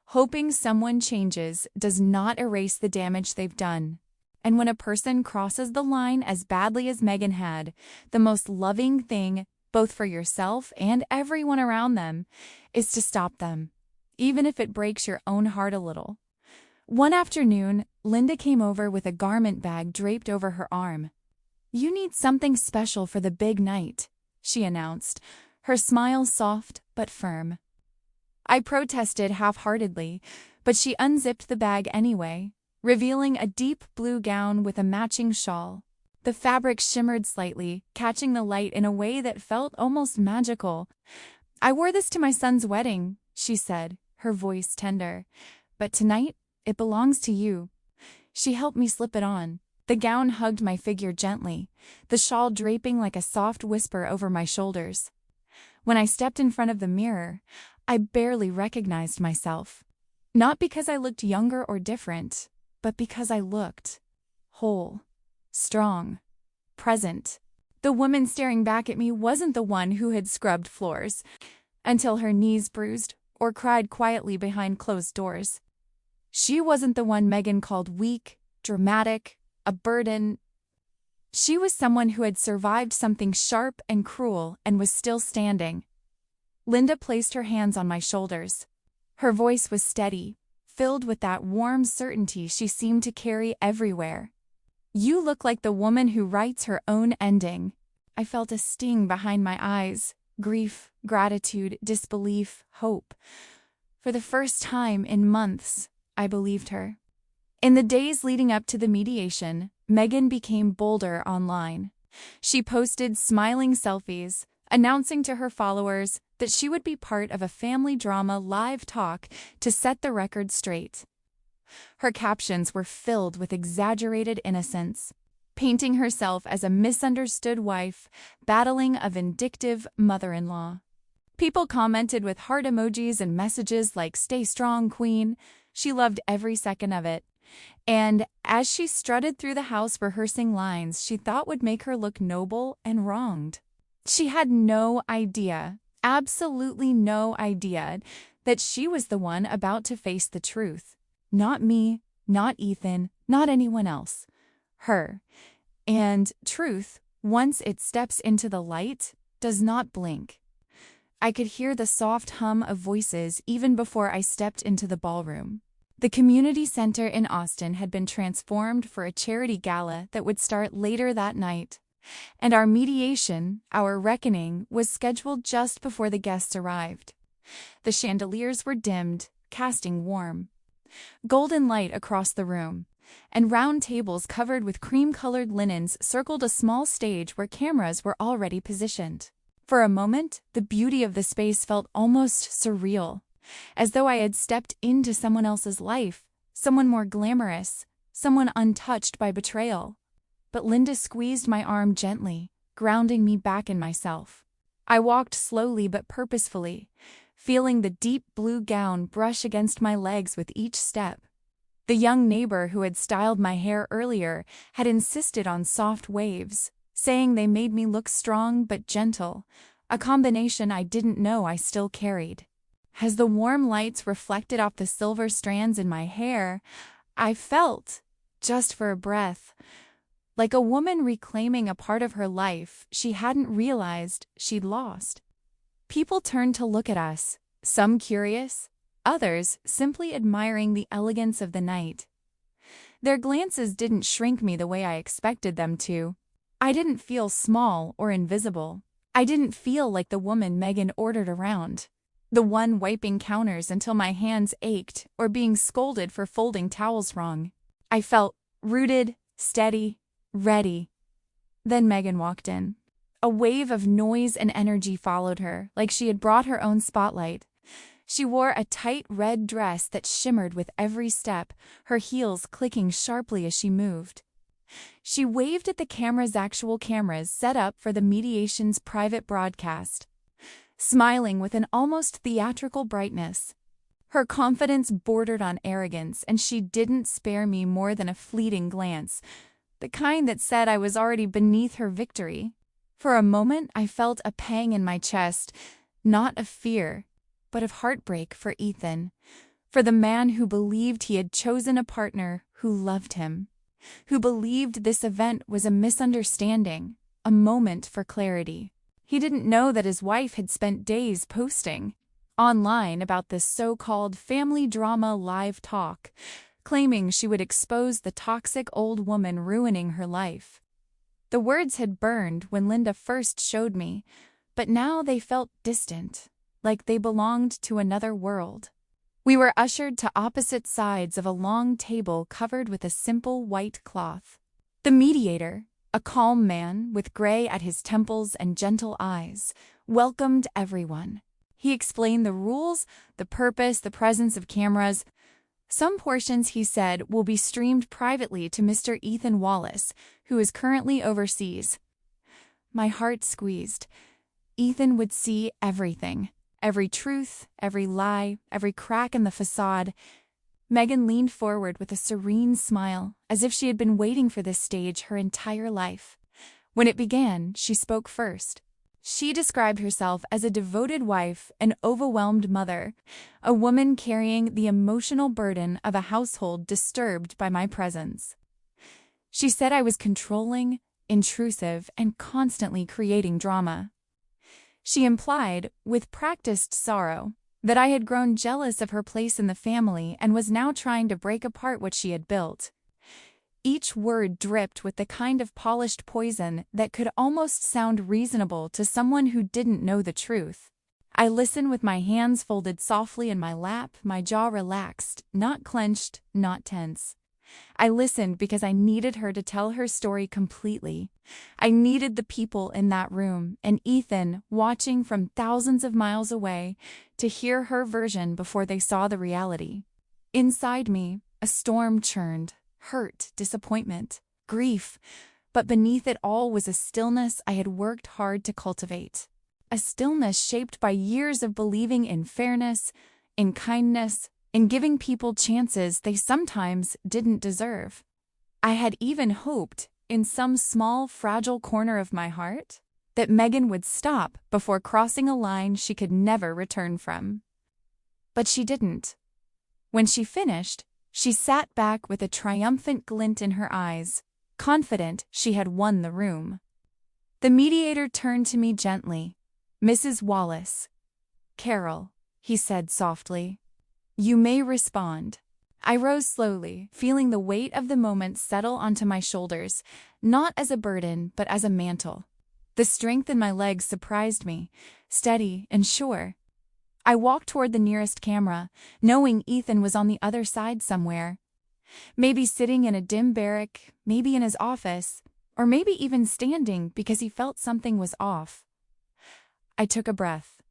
S1: Hoping someone changes does not erase the damage they've done. And when a person crosses the line as badly as Megan had, the most loving thing, both for yourself and everyone around them, is to stop them, even if it breaks your own heart a little. One afternoon, Linda came over with a garment bag draped over her arm. "You need something special for the big night," she announced, her smile soft but firm. I protested half-heartedly, but she unzipped the bag anyway, revealing a deep blue gown with a matching shawl. The fabric shimmered slightly, catching the light in a way that felt almost magical. "I wore this to my son's wedding," she said, her voice tender. "But tonight, it belongs to you." She helped me slip it on. The gown hugged my figure gently, the shawl draping like a soft whisper over my shoulders. When I stepped in front of the mirror, I barely recognized myself. Not because I looked younger or different, but because I looked whole, strong, present. The woman staring back at me wasn't the one who had scrubbed floors until her knees bruised or cried quietly behind closed doors. She wasn't the one Megan called weak, dramatic, a burden. She was someone who had survived something sharp and cruel and was still standing. Linda placed her hands on my shoulders. Her voice was steady, filled with that warm certainty she seemed to carry everywhere. "You look like the woman who writes her own ending." I felt a sting behind my eyes, grief, gratitude, disbelief, hope. For the first time in months, I believed her. In the days leading up to the mediation, Megan became bolder online. She posted smiling selfies, announcing to her followers that she would be part of a family drama live talk to set the record straight. Her captions were filled with exaggerated innocence, painting herself as a misunderstood wife battling a vindictive mother-in-law. People commented with heart emojis and messages like "Stay strong, Queen." She loved every second of it. And as she strutted through the house rehearsing lines she thought would make her look noble and wronged. She had no idea, absolutely no idea, that she was the one about to face the truth. Not me, not Ethan, not anyone else. Her. And truth, once it steps into the light, does not blink. I could hear the soft hum of voices even before I stepped into the ballroom. The community center in Austin had been transformed for a charity gala that would start later that night. And our mediation, our reckoning, was scheduled just before the guests arrived. The chandeliers were dimmed, casting warm, golden light across the room, and round tables covered with cream-colored linens circled a small stage where cameras were already positioned. For a moment, the beauty of the space felt almost surreal, as though I had stepped into someone else's life, someone more glamorous, someone untouched by betrayal. But Linda squeezed my arm gently, grounding me back in myself. I walked slowly but purposefully, feeling the deep blue gown brush against my legs with each step. The young neighbor who had styled my hair earlier had insisted on soft waves, saying they made me look strong but gentle, a combination I didn't know I still carried. As the warm lights reflected off the silver strands in my hair, I felt, just for a breath, like a woman reclaiming a part of her life she hadn't realized she'd lost. People turned to look at us, some curious, others simply admiring the elegance of the night. Their glances didn't shrink me the way I expected them to. I didn't feel small or invisible. I didn't feel like the woman Megan ordered around, the one wiping counters until my hands ached or being scolded for folding towels wrong. I felt rooted, steady, ready. Then Megan walked in. A wave of noise and energy followed her, like she had brought her own spotlight. She wore a tight red dress that shimmered with every step, her heels clicking sharply as she moved. She waved at the actual cameras set up for the mediation's private broadcast, smiling with an almost theatrical brightness. Her confidence bordered on arrogance, and she didn't spare me more than a fleeting glance, the kind that said I was already beneath her victory. For a moment I felt a pang in my chest, not of fear, but of heartbreak for Ethan, for the man who believed he had chosen a partner who loved him, who believed this event was a misunderstanding, a moment for clarity. He didn't know that his wife had spent days posting online about this so-called family drama live talk, claiming she would expose the toxic old woman ruining her life. The words had burned when Linda first showed me, but now they felt distant, like they belonged to another world. We were ushered to opposite sides of a long table covered with a simple white cloth. The mediator, a calm man with gray at his temples and gentle eyes, welcomed everyone. He explained the rules, the purpose, the presence of cameras. Some portions, he said, will be streamed privately to Mr. Ethan Wallace, who is currently overseas. My heart squeezed. Ethan would see everything. Every truth, every lie, every crack in the facade. Megan leaned forward with a serene smile, as if she had been waiting for this stage her entire life. When it began, she spoke first. She described herself as a devoted wife, an overwhelmed mother, a woman carrying the emotional burden of a household disturbed by my presence. She said I was controlling, intrusive, and constantly creating drama. She implied, with practiced sorrow, that I had grown jealous of her place in the family and was now trying to break apart what she had built. Each word dripped with the kind of polished poison that could almost sound reasonable to someone who didn't know the truth. I listened with my hands folded softly in my lap, my jaw relaxed, not clenched, not tense. I listened because I needed her to tell her story completely. I needed the people in that room, and Ethan, watching from thousands of miles away, to hear her version before they saw the reality. Inside me, a storm churned. Hurt, disappointment, grief, but beneath it all was a stillness I had worked hard to cultivate. A stillness shaped by years of believing in fairness, in kindness, in giving people chances they sometimes didn't deserve. I had even hoped, in some small, fragile corner of my heart, that Megan would stop before crossing a line she could never return from. But she didn't. When she finished, she sat back with a triumphant glint in her eyes, confident she had won the room. The mediator turned to me gently. "Mrs. Wallace." "Carol," he said softly. "You may respond." I rose slowly, feeling the weight of the moment settle onto my shoulders, not as a burden, but as a mantle. The strength in my legs surprised me, steady and sure. I walked toward the nearest camera, knowing Ethan was on the other side somewhere. Maybe sitting in a dim barrack, maybe in his office, or maybe even standing because he felt something was off. I took a breath.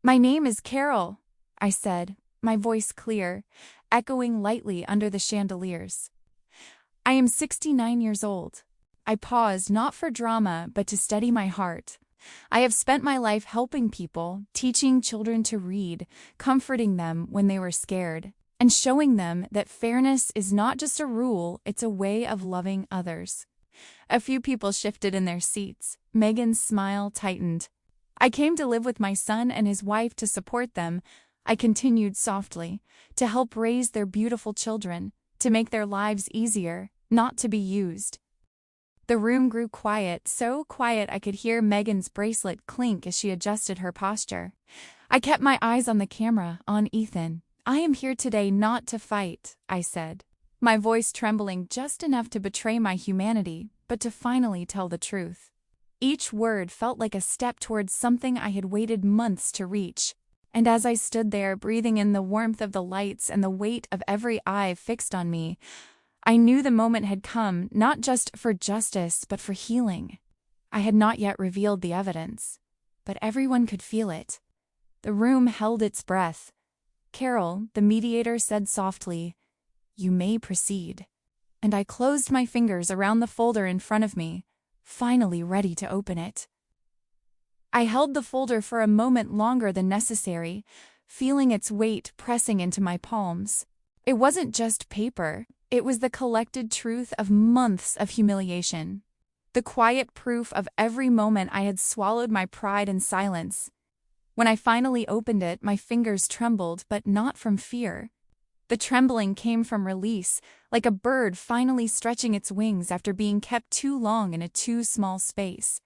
S1: "My name is Carol," I said, my voice clear, echoing lightly under the chandeliers. "I am 69 years old." I paused, not for drama, but to steady my heart. I have spent my life helping people, teaching children to read, comforting them when they were scared, and showing them that fairness is not just a rule, it's a way of loving others. A few people shifted in their seats. Megan's smile tightened. "I came to live with my son and his wife to support them," I continued softly, "to help raise their beautiful children, to make their lives easier, not to be used." The room grew quiet, so quiet I could hear Megan's bracelet clink as she adjusted her posture. I kept my eyes on the camera, on Ethan. "I am here today not to fight," I said, my voice trembling just enough to betray my humanity, but to finally tell the truth. Each word felt like a step towards something I had waited months to reach. And as I stood there, breathing in the warmth of the lights and the weight of every eye fixed on me, I knew the moment had come, not just for justice, but for healing. I had not yet revealed the evidence, but everyone could feel it. The room held its breath. "Carol," the mediator said softly, "you may proceed." And I closed my fingers around the folder in front of me, finally ready to open it. I held the folder for a moment longer than necessary, feeling its weight pressing into my palms. It wasn't just paper. It was the collected truth of months of humiliation, the quiet proof of every moment I had swallowed my pride in silence. When I finally opened it, my fingers trembled, but not from fear. The trembling came from release, like a bird finally stretching its wings after being kept too long in a too small space.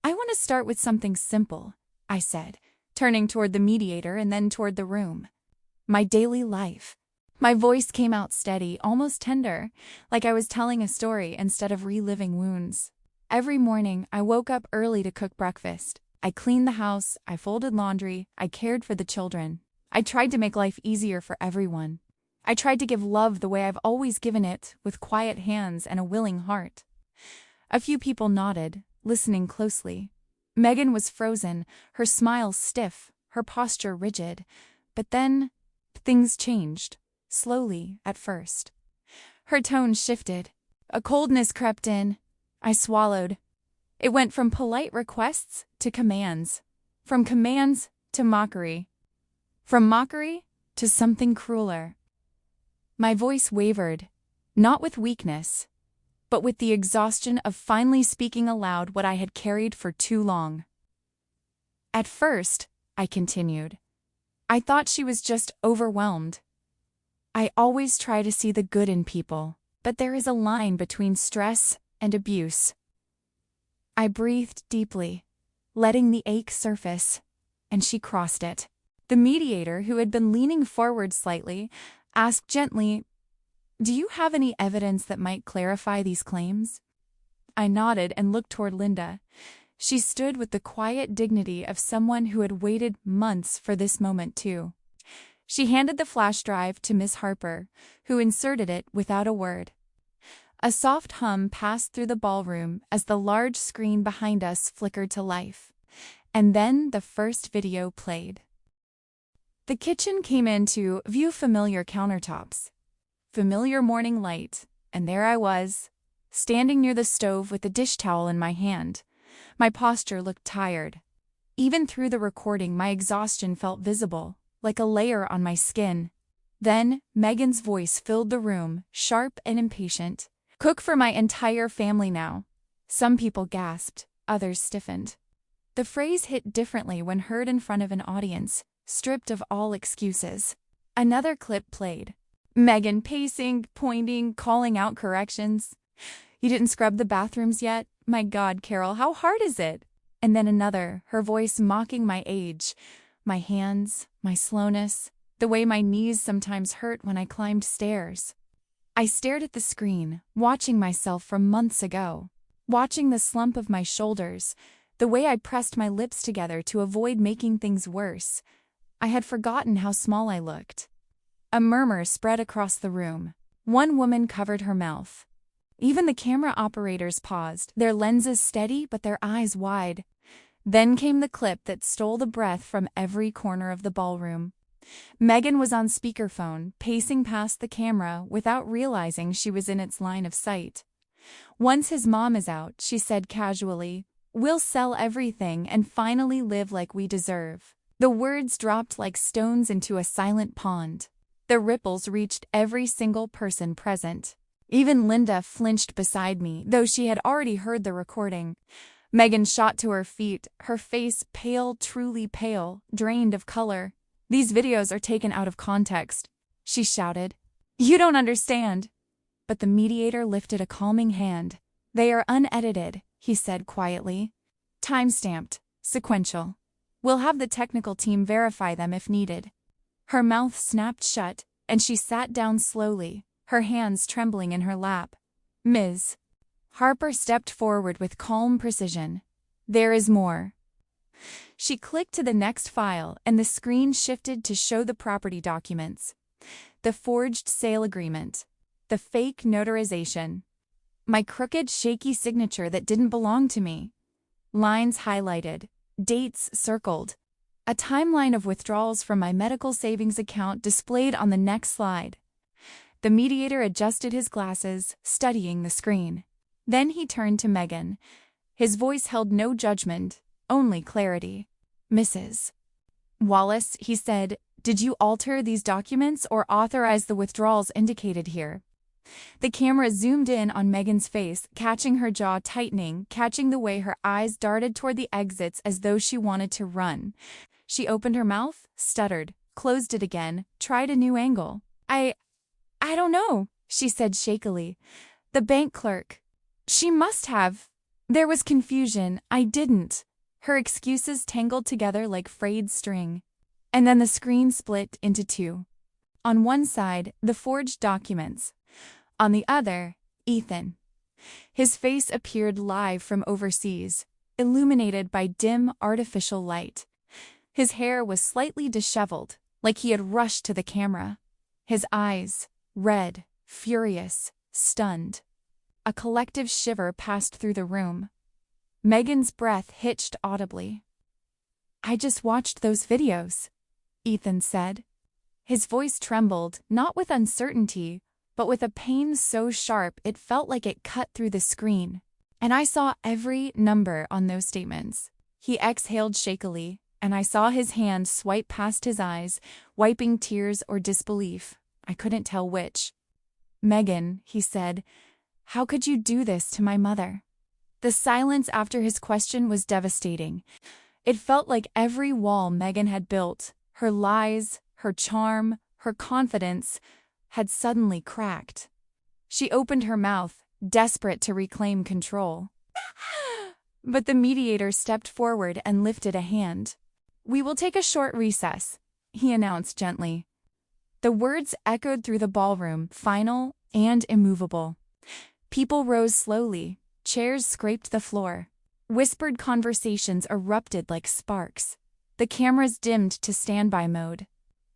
S1: "I want to start with something simple," I said, turning toward the mediator and then toward the room. "My daily life." My voice came out steady, almost tender, like I was telling a story instead of reliving wounds. Every morning, I woke up early to cook breakfast. I cleaned the house, I folded laundry, I cared for the children. I tried to make life easier for everyone. I tried to give love the way I've always given it, with quiet hands and a willing heart. A few people nodded, listening closely. Megan was frozen, her smile stiff, her posture rigid. But then, things changed. Slowly, at first. Her tone shifted. A coldness crept in. I swallowed. It went from polite requests to commands. From commands to mockery. From mockery to something crueler. My voice wavered, not with weakness, but with the exhaustion of finally speaking aloud what I had carried for too long. "At first," I continued, "I thought she was just overwhelmed. I always try to see the good in people, but there is a line between stress and abuse. I breathed deeply, letting the ache surface, and she crossed it. The mediator, who had been leaning forward slightly, asked gently, "Do you have any evidence that might clarify these claims?" I nodded and looked toward Linda. She stood with the quiet dignity of someone who had waited months for this moment too. She handed the flash drive to Miss Harper, who inserted it without a word. A soft hum passed through the ballroom as the large screen behind us flickered to life. And then the first video played. The kitchen came into view, familiar countertops, familiar morning light, and there I was, standing near the stove with a dish towel in my hand. My posture looked tired. Even through the recording, my exhaustion felt visible, like a layer on my skin. Then Megan's voice filled the room, sharp and impatient. "Cook for my entire family now." Some people gasped, others stiffened. The phrase hit differently when heard in front of an audience, stripped of all excuses. Another clip played. Megan pacing, pointing, calling out corrections. "You didn't scrub the bathrooms yet? My God, Carol, how hard is it?" And then another, her voice mocking my age, my hands, my slowness, the way my knees sometimes hurt when I climbed stairs. I stared at the screen, watching myself from months ago, watching the slump of my shoulders, the way I pressed my lips together to avoid making things worse. I had forgotten how small I looked. A murmur spread across the room. One woman covered her mouth. Even the camera operators paused, their lenses steady but their eyes wide. Then came the clip that stole the breath from every corner of the ballroom. Megan was on speakerphone, pacing past the camera without realizing she was in its line of sight. "Once his mom is out," she said casually, "we'll sell everything and finally live like we deserve." The words dropped like stones into a silent pond. The ripples reached every single person present. Even Linda flinched beside me, though she had already heard the recording. Megan shot to her feet, her face pale, truly pale, drained of color. "These videos are taken out of context," she shouted. "You don't understand." But the mediator lifted a calming hand. "They are unedited," he said quietly. "Time-stamped, sequential. We'll have the technical team verify them if needed." Her mouth snapped shut, and she sat down slowly, her hands trembling in her lap. "Ms. Harper stepped forward with calm precision. "There is more." She clicked to the next file, and the screen shifted to show the property documents. The forged sale agreement. The fake notarization. My crooked, shaky signature that didn't belong to me. Lines highlighted. Dates circled. A timeline of withdrawals from my medical savings account displayed on the next slide. The mediator adjusted his glasses, studying the screen. Then he turned to Megan. His voice held no judgment, only clarity. "Mrs. Wallace," he said, "did you alter these documents or authorize the withdrawals indicated here?" The camera zoomed in on Megan's face, catching her jaw tightening, catching the way her eyes darted toward the exits as though she wanted to run. She opened her mouth, stuttered, closed it again, tried a new angle. I don't know," she said shakily. "The bank clerk. She must have." There was confusion. "I didn't." Her excuses tangled together like frayed string. And then the screen split into two. On one side, the forged documents. On the other, Ethan. His face appeared live from overseas, illuminated by dim, artificial light. His hair was slightly disheveled, like he had rushed to the camera. His eyes, red, furious, stunned. A collective shiver passed through the room. Megan's breath hitched audibly. "I just watched those videos," Ethan said. His voice trembled, not with uncertainty, but with a pain so sharp it felt like it cut through the screen. "And I saw every number on those statements." He exhaled shakily, and I saw his hand swipe past his eyes, wiping tears or disbelief. I couldn't tell which. "Megan," he said, "how could you do this to my mother?" The silence after his question was devastating. It felt like every wall Megan had built, her lies, her charm, her confidence, had suddenly cracked. She opened her mouth, desperate to reclaim control. But the mediator stepped forward and lifted a hand. "We will take a short recess," he announced gently. The words echoed through the ballroom, final and immovable. People rose slowly, chairs scraped the floor. Whispered conversations erupted like sparks. The cameras dimmed to standby mode.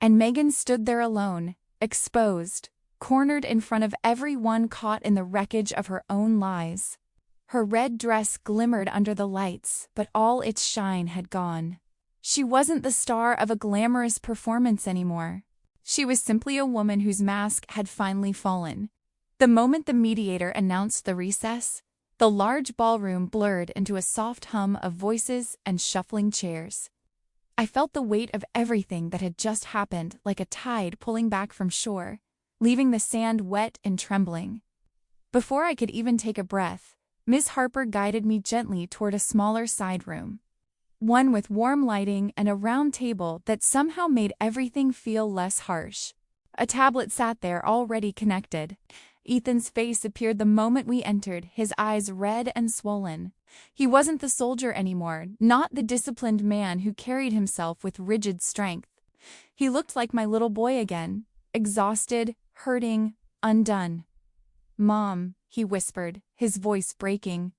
S1: And Megan stood there alone, exposed, cornered in front of everyone caught in the wreckage of her own lies. Her red dress glimmered under the lights, but all its shine had gone. She wasn't the star of a glamorous performance anymore. She was simply a woman whose mask had finally fallen. The moment the mediator announced the recess, the large ballroom blurred into a soft hum of voices and shuffling chairs. I felt the weight of everything that had just happened like a tide pulling back from shore, leaving the sand wet and trembling. Before I could even take a breath, Miss Harper guided me gently toward a smaller side room. One with warm lighting and a round table that somehow made everything feel less harsh. A tablet sat there already connected. Ethan's face appeared the moment we entered, his eyes red and swollen. He wasn't the soldier anymore, not the disciplined man who carried himself with rigid strength. He looked like my little boy again, exhausted, hurting, undone. "Mom," he whispered, his voice breaking.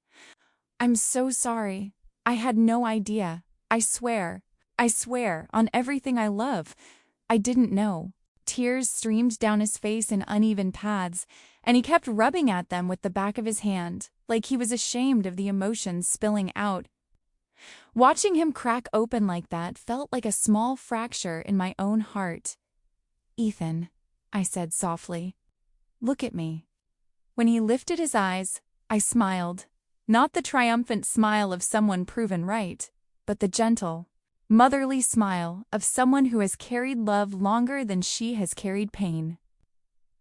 S1: "I'm so sorry. I had no idea. I swear, on everything I love. I didn't know." Tears streamed down his face in uneven paths, and he kept rubbing at them with the back of his hand, like he was ashamed of the emotions spilling out. Watching him crack open like that felt like a small fracture in my own heart. "Ethan," I said softly, "look at me." When he lifted his eyes, I smiled. Not the triumphant smile of someone proven right, but the gentle, motherly smile of someone who has carried love longer than she has carried pain.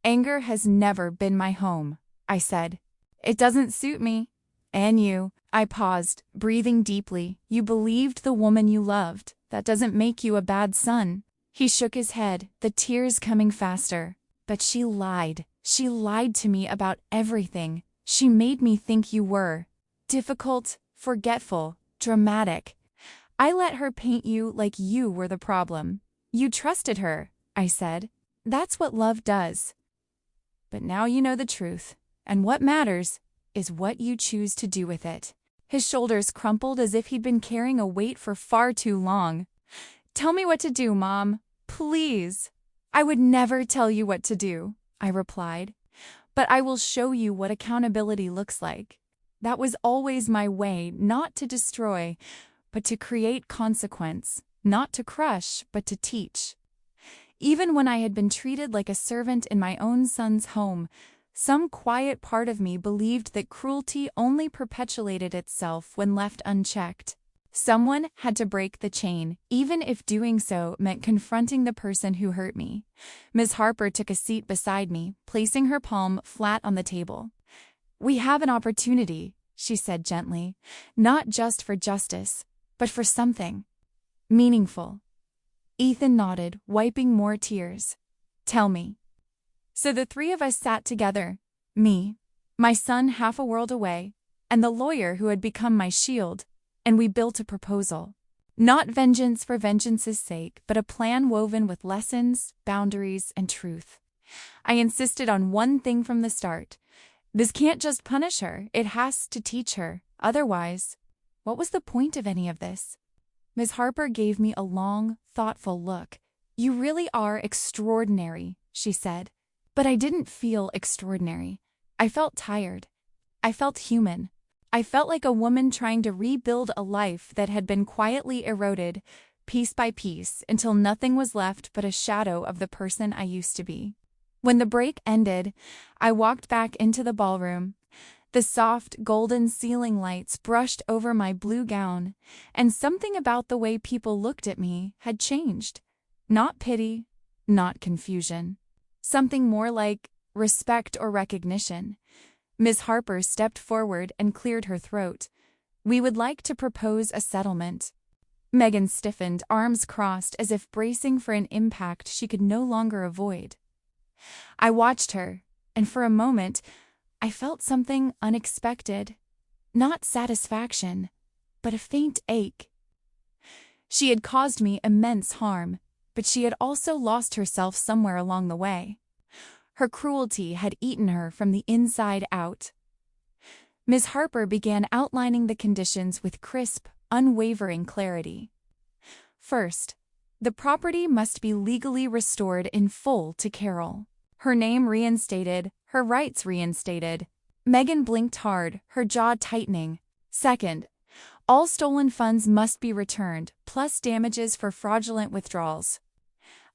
S1: "Anger has never been my home," I said. "It doesn't suit me." "And you," I paused, breathing deeply. "You believed the woman you loved. That doesn't make you a bad son." He shook his head, the tears coming faster. "But she lied. She lied to me about everything. She made me think you were difficult, forgetful, dramatic. I let her paint you like you were the problem. You trusted her," I said. "That's what love does. But now you know the truth, and what matters is what you choose to do with it." His shoulders crumpled as if he'd been carrying a weight for far too long. "Tell me what to do, Mom. Please." "I would never tell you what to do," I replied. "But I will show you what accountability looks like. That was always my way, not to destroy, but to create consequence, not to crush, but to teach." Even when I had been treated like a servant in my own son's home, some quiet part of me believed that cruelty only perpetuated itself when left unchecked. Someone had to break the chain, even if doing so meant confronting the person who hurt me. Ms. Harper took a seat beside me, placing her palm flat on the table. "We have an opportunity," she said gently, "not just for justice, but for something meaningful." Ethan nodded, wiping more tears. "Tell me." So the three of us sat together, me, my son half a world away, and the lawyer who had become my shield, and we built a proposal. Not vengeance for vengeance's sake, but a plan woven with lessons, boundaries, and truth. I insisted on one thing from the start. This can't just punish her, it has to teach her. Otherwise, what was the point of any of this? Ms. Harper gave me a long, thoughtful look. "You really are extraordinary," she said. But I didn't feel extraordinary. I felt tired. I felt human. I felt like a woman trying to rebuild a life that had been quietly eroded, piece by piece, until nothing was left but a shadow of the person I used to be. When the break ended, I walked back into the ballroom. The soft, golden ceiling lights brushed over my blue gown, and something about the way people looked at me had changed. Not pity, not confusion. Something more like respect or recognition. Ms. Harper stepped forward and cleared her throat. "We would like to propose a settlement." Megan stiffened, arms crossed as if bracing for an impact she could no longer avoid. I watched her, and for a moment, I felt something unexpected. Not satisfaction, but a faint ache. She had caused me immense harm, but she had also lost herself somewhere along the way. Her cruelty had eaten her from the inside out. Ms. Harper began outlining the conditions with crisp, unwavering clarity. First, the property must be legally restored in full to Carol. Her name reinstated, her rights reinstated. Megan blinked hard, her jaw tightening. Second, all stolen funds must be returned, plus damages for fraudulent withdrawals.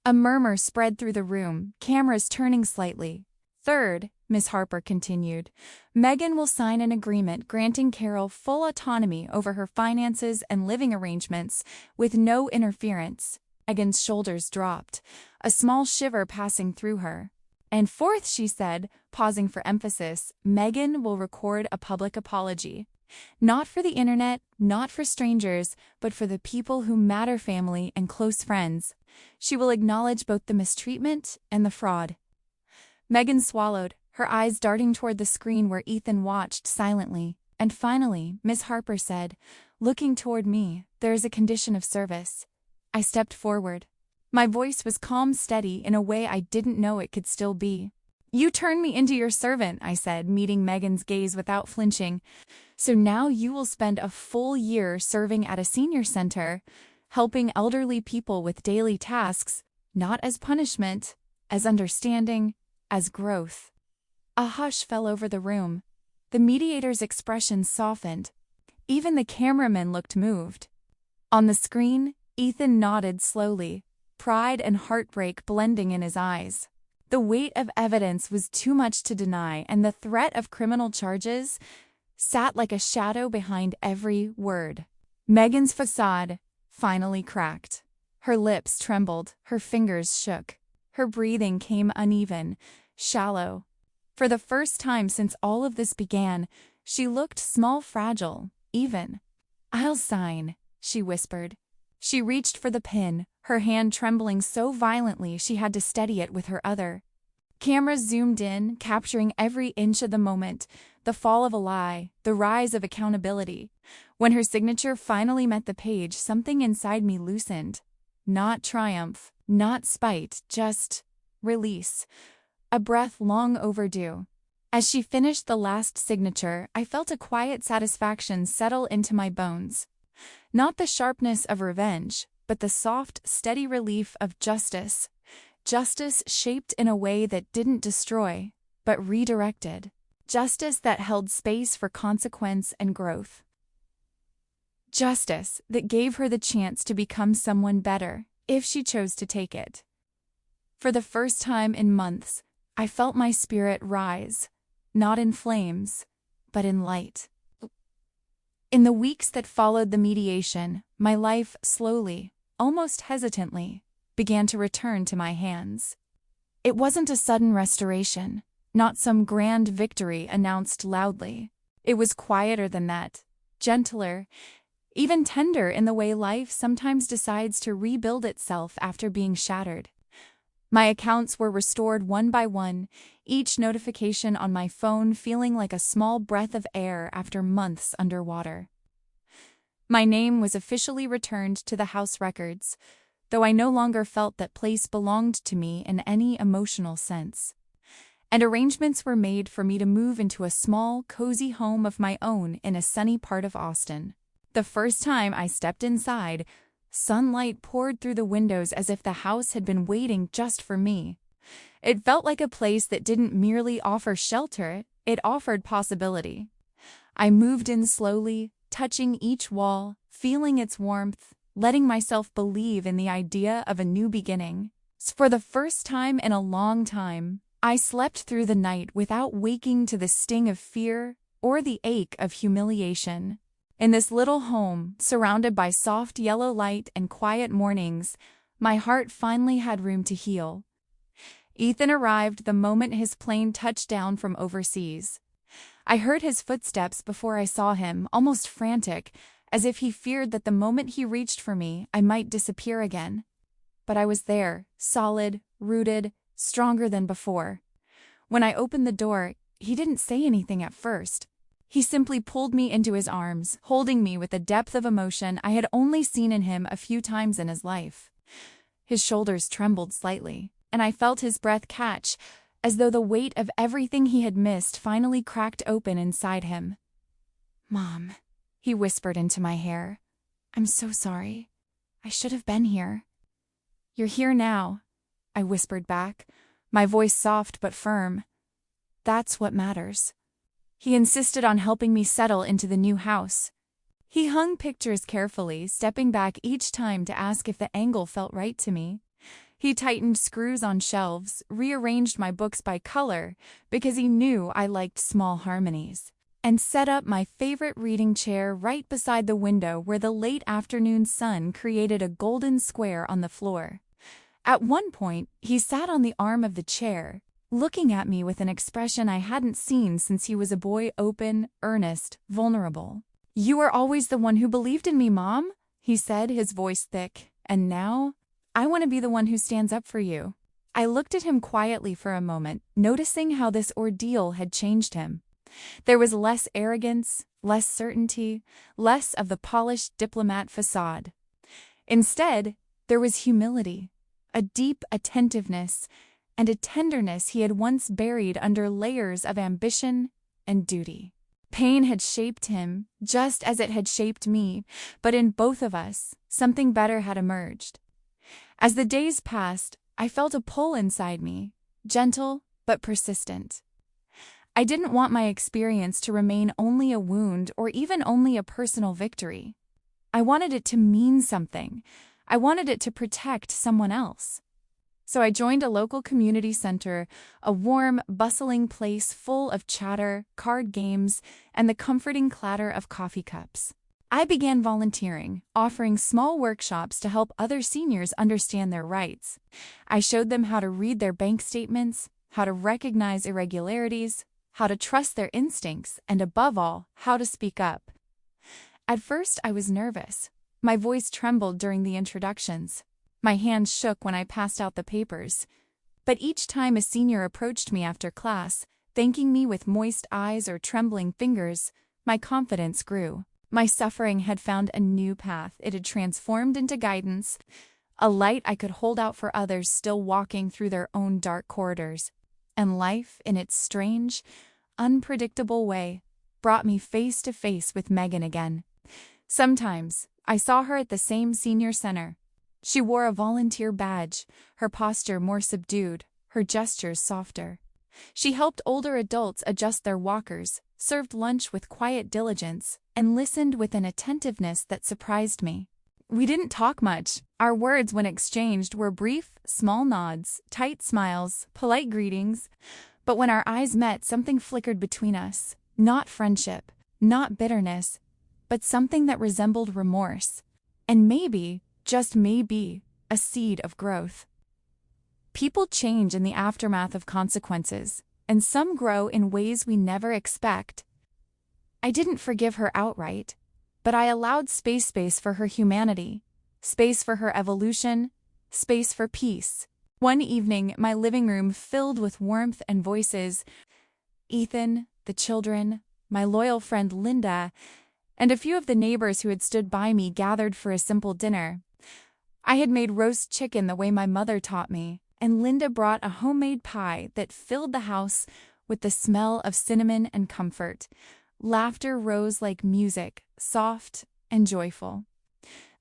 S1: A murmur spread through the room, cameras turning slightly. Third, Ms. Harper continued, Megan will sign an agreement granting Carol full autonomy over her finances and living arrangements with no interference. Megan's shoulders dropped, a small shiver passing through her. And fourth, she said, pausing for emphasis, Megan will record a public apology. Not for the internet, not for strangers, but for the people who matter, family and close friends. She will acknowledge both the mistreatment and the fraud. Megan swallowed, her eyes darting toward the screen where Ethan watched silently. And finally, Miss Harper said, looking toward me, there is a condition of service. I stepped forward. My voice was calm, steady, in a way I didn't know it could still be. You turned me into your servant, I said, meeting Megan's gaze without flinching. So now you will spend a full year serving at a senior center, helping elderly people with daily tasks, not as punishment, as understanding, as growth. A hush fell over the room. The mediator's expression softened. Even the cameraman looked moved. On the screen, Ethan nodded slowly, pride and heartbreak blending in his eyes. The weight of evidence was too much to deny, and the threat of criminal charges sat like a shadow behind every word. Megan's facade finally cracked. Her lips trembled, her fingers shook. Her breathing came uneven, shallow. For the first time since all of this began, she looked small, fragile, even. I'll sign, she whispered. She reached for the pen, her hand trembling so violently she had to steady it with her other. Cameras zoomed in, capturing every inch of the moment, the fall of a lie, the rise of accountability. When her signature finally met the page, something inside me loosened. Not triumph, not spite, just release. A breath long overdue. As she finished the last signature, I felt a quiet satisfaction settle into my bones. Not the sharpness of revenge, but the soft, steady relief of justice. Justice shaped in a way that didn't destroy, but redirected. Justice that held space for consequence and growth. Justice that gave her the chance to become someone better, if she chose to take it. For the first time in months, I felt my spirit rise, not in flames, but in light. In the weeks that followed the mediation, my life slowly, almost hesitantly, began to return to my hands. It wasn't a sudden restoration, not some grand victory announced loudly. It was quieter than that, gentler, even tender in the way life sometimes decides to rebuild itself after being shattered. My accounts were restored one by one, each notification on my phone feeling like a small breath of air after months underwater. My name was officially returned to the House records, though I no longer felt that place belonged to me in any emotional sense. And arrangements were made for me to move into a small, cozy home of my own in a sunny part of Austin. The first time I stepped inside, sunlight poured through the windows as if the house had been waiting just for me. It felt like a place that didn't merely offer shelter, it offered possibility. I moved in slowly, touching each wall, feeling its warmth, letting myself believe in the idea of a new beginning. For the first time in a long time, I slept through the night without waking to the sting of fear or the ache of humiliation. In this little home, surrounded by soft yellow light and quiet mornings, my heart finally had room to heal. Ethan arrived the moment his plane touched down from overseas. I heard his footsteps before I saw him, almost frantic, as if he feared that the moment he reached for me, I might disappear again. But I was there, solid, rooted, stronger than before. When I opened the door, He didn't say anything at first. He simply pulled me into his arms, holding me with a depth of emotion I had only seen in him a few times in his life. His shoulders trembled slightly, and I felt his breath catch, as though the weight of everything he had missed finally cracked open inside him. "Mom," he whispered into my hair. "I'm so sorry. I should have been here." "You're here now," I whispered back, my voice soft but firm. "That's what matters." He insisted on helping me settle into the new house. He hung pictures carefully, stepping back each time to ask if the angle felt right to me. He tightened screws on shelves, rearranged my books by color because he knew I liked small harmonies, and set up my favorite reading chair right beside the window where the late afternoon sun created a golden square on the floor. At one point, he sat on the arm of the chair, looking at me with an expression I hadn't seen since he was a boy, open, earnest, vulnerable. "You were always the one who believed in me, Mom," he said, his voice thick. "And now, I want to be the one who stands up for you." I looked at him quietly for a moment, noticing how this ordeal had changed him. There was less arrogance, less certainty, less of the polished diplomat facade. Instead, there was humility, a deep attentiveness, and a tenderness he had once buried under layers of ambition and duty. Pain had shaped him, just as it had shaped me, but in both of us, something better had emerged. As the days passed, I felt a pull inside me, gentle but persistent. I didn't want my experience to remain only a wound or even only a personal victory. I wanted it to mean something. I wanted it to protect someone else. So I joined a local community center, a warm, bustling place full of chatter, card games, and the comforting clatter of coffee cups. I began volunteering, offering small workshops to help other seniors understand their rights. I showed them how to read their bank statements, how to recognize irregularities, how to trust their instincts, and above all, how to speak up. At first, I was nervous. My voice trembled during the introductions. My hands shook when I passed out the papers. But each time a senior approached me after class, thanking me with moist eyes or trembling fingers, my confidence grew. My suffering had found a new path. It had transformed into guidance, a light I could hold out for others still walking through their own dark corridors. And life, in its strange, unpredictable way, brought me face to face with Megan again. Sometimes, I saw her at the same senior center. She wore a volunteer badge, her posture more subdued, her gestures softer. She helped older adults adjust their walkers, served lunch with quiet diligence, and listened with an attentiveness that surprised me. We didn't talk much. Our words, when exchanged, were brief, small nods, tight smiles, polite greetings. But when our eyes met, something flickered between us. Not friendship, not bitterness, but something that resembled remorse. And maybe, just maybe, a seed of growth. People change in the aftermath of consequences, and some grow in ways we never expect. I didn't forgive her outright, but I allowed space for her humanity, space for her evolution, space for peace. One evening, my living room filled with warmth and voices. Ethan, the children, my loyal friend Linda, and a few of the neighbors who had stood by me gathered for a simple dinner. I had made roast chicken the way my mother taught me, and Linda brought a homemade pie that filled the house with the smell of cinnamon and comfort. Laughter rose like music, soft and joyful.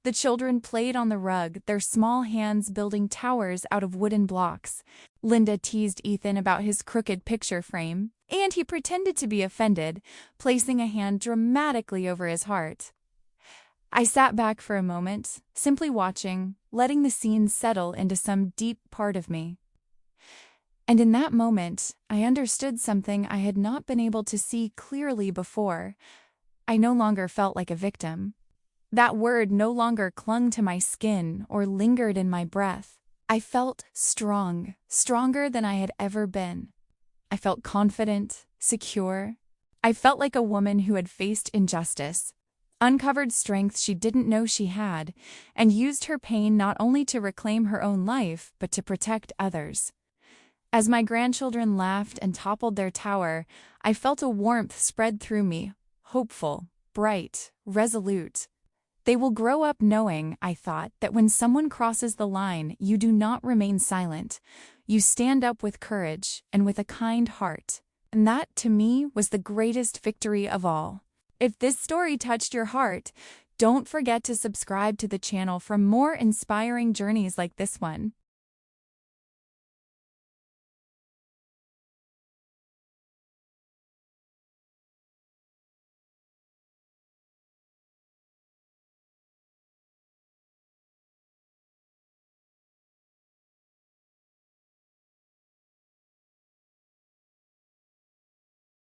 S1: The children played on the rug, their small hands building towers out of wooden blocks. Linda teased Ethan about his crooked picture frame, and he pretended to be offended, placing a hand dramatically over his heart. I sat back for a moment, simply watching, letting the scene settle into some deep part of me. And in that moment, I understood something I had not been able to see clearly before. I no longer felt like a victim. That word no longer clung to my skin or lingered in my breath. I felt strong, stronger than I had ever been. I felt confident, secure. I felt like a woman who had faced injustice, uncovered strength she didn't know she had, and used her pain not only to reclaim her own life, but to protect others. As my grandchildren laughed and toppled their tower, I felt a warmth spread through me, hopeful, bright, resolute. They will grow up knowing, I thought, that when someone crosses the line, you do not remain silent. You stand up with courage and with a kind heart. And that, to me, was the greatest victory of all. If this story touched your heart, don't forget to subscribe to the channel for more inspiring journeys like this one.